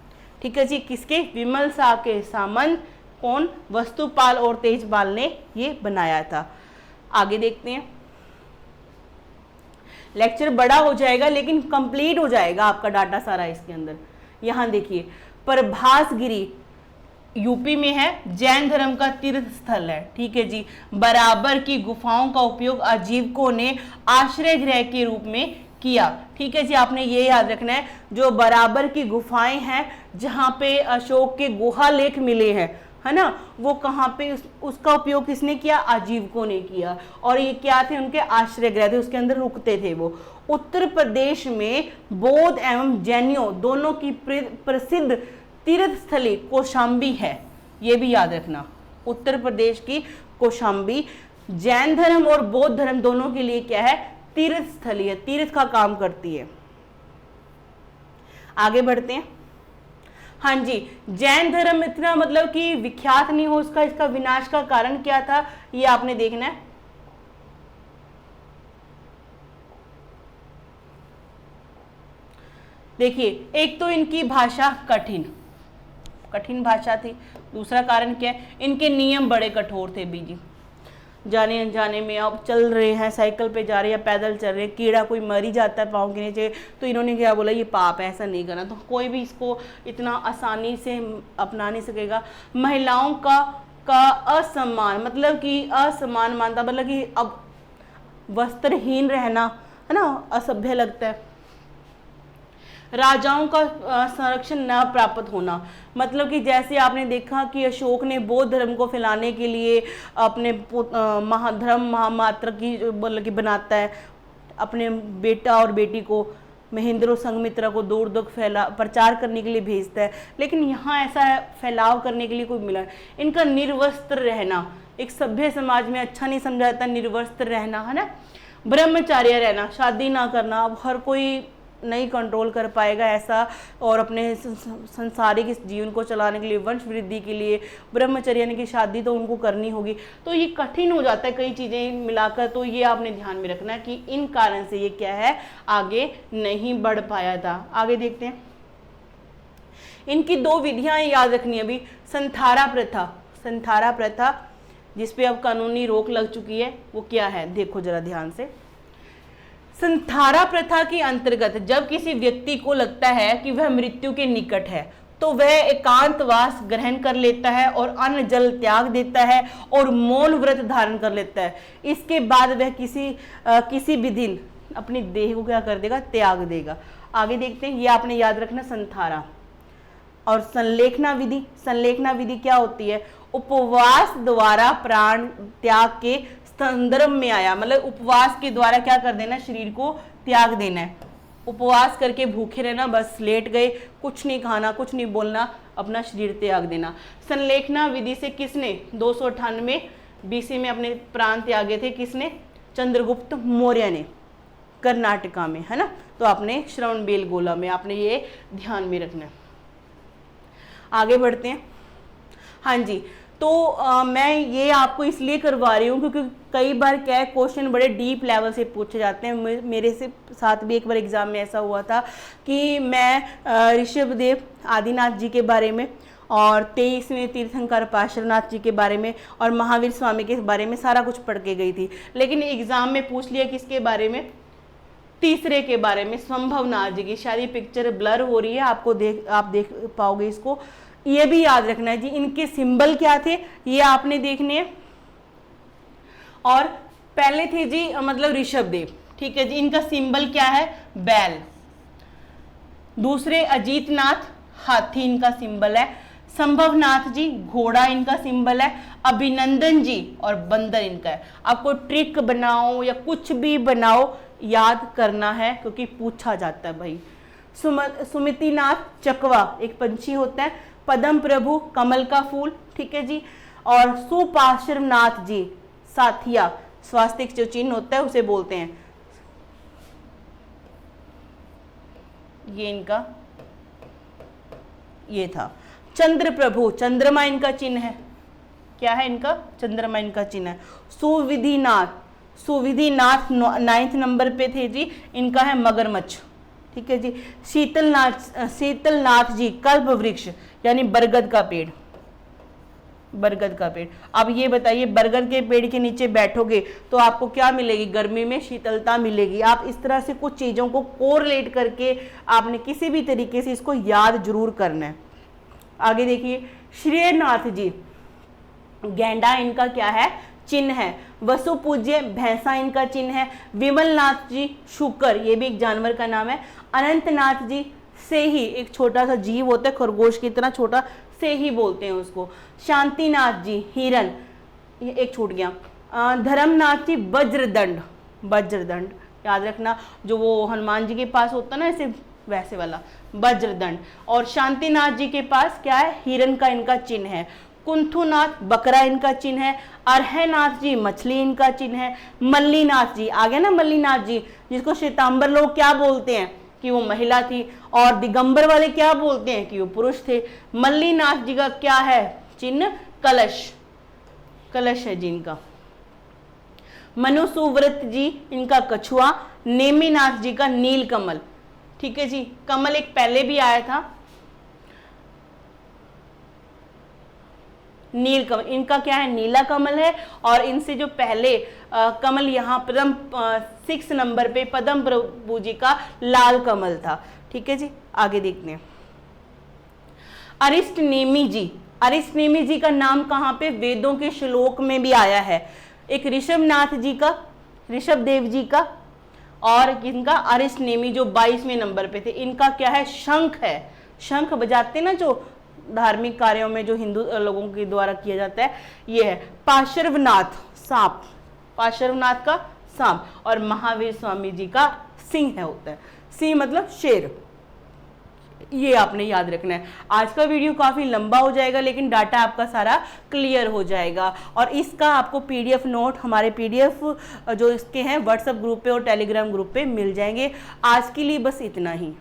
Speaker 1: ठीक है जी। किसके? विमल शाह के सामंत, कौन? वस्तुपाल और तेजपाल ने ये बनाया था। आगे देखते हैं। लेक्चर बड़ा हो जाएगा लेकिन कंप्लीट हो जाएगा आपका डाटा सारा इसके अंदर। यहाँ देखिए, प्रभासगिरी यूपी में है, जैन धर्म का तीर्थ स्थल है। ठीक है जी। बराबर की गुफाओं का उपयोग आजीवकों ने आश्रय गृह के रूप में किया। ठीक है जी, आपने ये याद रखना है, जो बराबर की गुफाएं हैं जहां पे अशोक के गुहा लेख मिले हैं, है ना, वो कहाँ पे उसका उपयोग किसने किया? आजीवकों ने किया। और ये क्या थे? उनके आश्रय गृह थे, उसके अंदर रुकते थे वो। उत्तर प्रदेश में बौद्ध एवं जैनियों दोनों की प्रसिद्ध तीर्थ स्थली कौशाम्बी है, ये भी याद रखना। उत्तर प्रदेश की कौशाम्बी जैन धर्म और बौद्ध धर्म दोनों के लिए क्या है? तीर्थ स्थली है, तीर्थ का काम करती है। आगे बढ़ते हैं। हाँ जी, जैन धर्म इतना मतलब कि विख्यात नहीं हो उसका, इसका विनाश का कारण क्या था, ये आपने देखना है। देखिए, एक तो इनकी भाषा कठिन भाषा थी। दूसरा कारण क्या है? इनके नियम बड़े कठोर थे बीजी। जाने अनजाने में अब चल रहे हैं, साइकिल पे जा रहे हैं या पैदल चल रहे हैं, कीड़ा कोई मर ही जाता है पाँव के नीचे, तो इन्होंने क्या बोला? ये पाप है, ऐसा नहीं करना। तो कोई भी इसको इतना आसानी से अपना नहीं सकेगा। महिलाओं का असम्मान, मतलब कि असम्मान मानता, मतलब कि अब वस्त्रहीन रहना, है ना, असभ्य लगता है। राजाओं का संरक्षण न प्राप्त होना, मतलब कि जैसे आपने देखा कि अशोक ने बौद्ध धर्म को फैलाने के लिए अपने महाधर्म महामात्र की मतलब कि बनाता है, अपने बेटा और बेटी को, महेंद्र संघमित्रा को दूर दूर प्रचार करने के लिए भेजता है, लेकिन यहाँ ऐसा फैलाव करने के लिए कोई मिला। इनका निर्वस्त्र रहना एक सभ्य समाज में अच्छा नहीं समझा जाता, निर्वस्त्र रहना, है ना। ब्रह्मचार्य रहना, शादी ना करना, अब हर कोई नहीं कंट्रोल कर पाएगा ऐसा, और अपने संसारिक इस जीवन को चलाने के लिए, वंश वृद्धि के लिए ब्रह्मचर्य यानी कि शादी तो उनको करनी होगी, तो ये कठिन हो जाता है कई चीज़ें मिलाकर। तो ये आपने ध्यान में रखना है कि इन कारण से ये क्या है, आगे नहीं बढ़ पाया था। आगे देखते हैं। इनकी दो विधियां याद रखनी है अभी। संथारा प्रथा जिसपे अब कानूनी रोक लग चुकी है, वो क्या है? देखो जरा ध्यान से। संथारा प्रथा के अंतर्गत जब किसी व्यक्ति को लगता है कि वह मृत्यु के निकट है, तो वह एकांतवास ग्रहण कर लेता है और अन्न जल त्याग देता है और मौन व्रत धारण कर लेता है। इसके बाद वह किसी भी दिन अपनी देह को क्या कर देगा? त्याग देगा। आगे देखते हैं। ये आपने याद रखना, संथारा। और संलेखना विधि क्या होती है? उपवास द्वारा प्राण त्याग के संदर्भ में आया, मतलब उपवास के द्वारा क्या कर देना? शरीर को त्याग देना है। उपवास करके भूखे रहना, बस लेट गए, कुछ नहीं खाना, कुछ नहीं बोलना, अपना शरीर त्याग देना। संलेखना विधि से किसने 298 BC में अपने प्राण त्यागे थे? किसने? चंद्रगुप्त मौर्य ने, कर्नाटका में, है ना। तो आपने श्रवणबेलगोला में आपने ये ध्यान में रखना है। आगे बढ़ते हैं। हाँ जी, तो मैं ये आपको इसलिए करवा रही हूँ क्योंकि कई बार क्या है, क्वेश्चन बड़े डीप लेवल से पूछे जाते हैं। मेरे से साथ भी एक बार एग्जाम में ऐसा हुआ था कि मैं ऋषभदेव आदिनाथ जी के बारे में और 23वें तीर्थंकर पार्श्वनाथ जी के बारे में और महावीर स्वामी के बारे में सारा कुछ पढ़ के गई थी, लेकिन एग्जाम में पूछ लिया किसके बारे में? तीसरे के बारे में, संभवनाथ जी की। शायद ये पिक्चर ब्लर हो रही है, आप देख पाओगे इसको। ये भी याद रखना है जी, इनके सिंबल क्या थे ये आपने देखने हैं। और पहले थे जी मतलब ऋषभदेव, ठीक है जी, इनका सिंबल क्या है? बैल। दूसरे अजीतनाथ, हाथी इनका सिंबल है। संभवनाथ जी, घोड़ा इनका सिंबल है। अभिनंदन जी और बंदर इनका है। आपको ट्रिक बनाओ या कुछ भी बनाओ याद करना है क्योंकि पूछा जाता है भाई। सुमितिनाथ चकवा एक पंछी होता है। पद्म प्रभु कमल का फूल, ठीक है जी। और सुपार्श्वनाथ जी साथिया, स्वास्तिक जो चिन्ह होता है उसे बोलते हैं। ये इनका ये था। चंद्र प्रभु, चंद्रमा इनका चिन्ह है। क्या है इनका? चंद्रमा इनका चिन्ह है। सुविधिनाथ 9th नंबर पे थे जी, इनका है मगरमच्छ, ठीक है जी। शीतलनाथ जी कल्प वृक्ष यानी बरगद का पेड़, बरगद का पेड़। अब ये बताइए, बरगद के पेड़ के नीचे बैठोगे तो आपको क्या मिलेगी? गर्मी में शीतलता मिलेगी। आप इस तरह से कुछ चीज़ों को कोरिलेट करके आपने किसी भी तरीके से इसको याद जरूर करना है। आगे देखिए, श्रेयनाथ जी, गैंडा इनका क्या है, चिन्ह है। वसु पूज्य, भैंसा इनका चिन्ह है। विमलनाथ जी, शुकर, ये भी एक जानवर का नाम है। अनंतनाथ जी, सेही, एक छोटा सा जीव होता है खरगोश की तरह छोटा, सेही बोलते हैं उसको। शांतिनाथ जी, हिरन, ये एक छूट गया। धर्मनाथ जी, वज्रदंड, वज्रदंड याद रखना, जो वो हनुमान जी के पास होता है ना ऐसे वैसे वाला वज्रदंड। और शांतिनाथ जी के पास क्या है, हिरन का इनका चिन्ह है। कुंथुनाथ, बकरा इनका चिन्ह है। अर्हनाथ जी, मछली इनका चिन्ह है। मल्लीनाथ जी, आ गया ना मल्लीनाथ जी, जिसको श्वेतांबर लोग क्या बोलते हैं कि वो महिला थी, और दिगंबर वाले क्या बोलते हैं कि वो पुरुष थे। मल्लीनाथ जी का क्या है चिन्ह, कलश, कलश है जी इनका। मनुसुव्रत जी, इनका कछुआ। नेमिनाथ जी का नील कमल, ठीक है जी। कमल एक पहले भी आया था, नील कमल, इनका क्या है, नीला कमल है। और इनसे जो पहले कमल यहाँ पद्म 6 नंबर पे पद्म प्रभु जी का लाल कमल था, ठीक है जी। आगे देखते हैं, अरिष्टनेमी जी, अरिष्टनेमी जी का नाम कहाँ पे, वेदों के श्लोक में भी आया है। एक ऋषभनाथ जी का, ऋषभ देव जी का, और इनका अरिष्टनेमी जो 22वें नंबर पे थे, इनका क्या है, शंख है। शंख बजाते ना जो धार्मिक कार्यों में जो हिंदू लोगों के द्वारा किया जाता है, ये है। पार्श्वनाथ, सांप, पार्श्वनाथ का सांप। और महावीर स्वामी जी का सिंह है, होता है, सिंह मतलब शेर। ये आपने याद रखना है। आज का वीडियो काफ़ी लंबा हो जाएगा, लेकिन डाटा आपका सारा क्लियर हो जाएगा। और इसका आपको पीडीएफ नोट हमारे पीडीएफ जो इसके हैं व्हाट्सएप ग्रुप पे और टेलीग्राम ग्रुप पे मिल जाएंगे। आज के लिए बस इतना ही।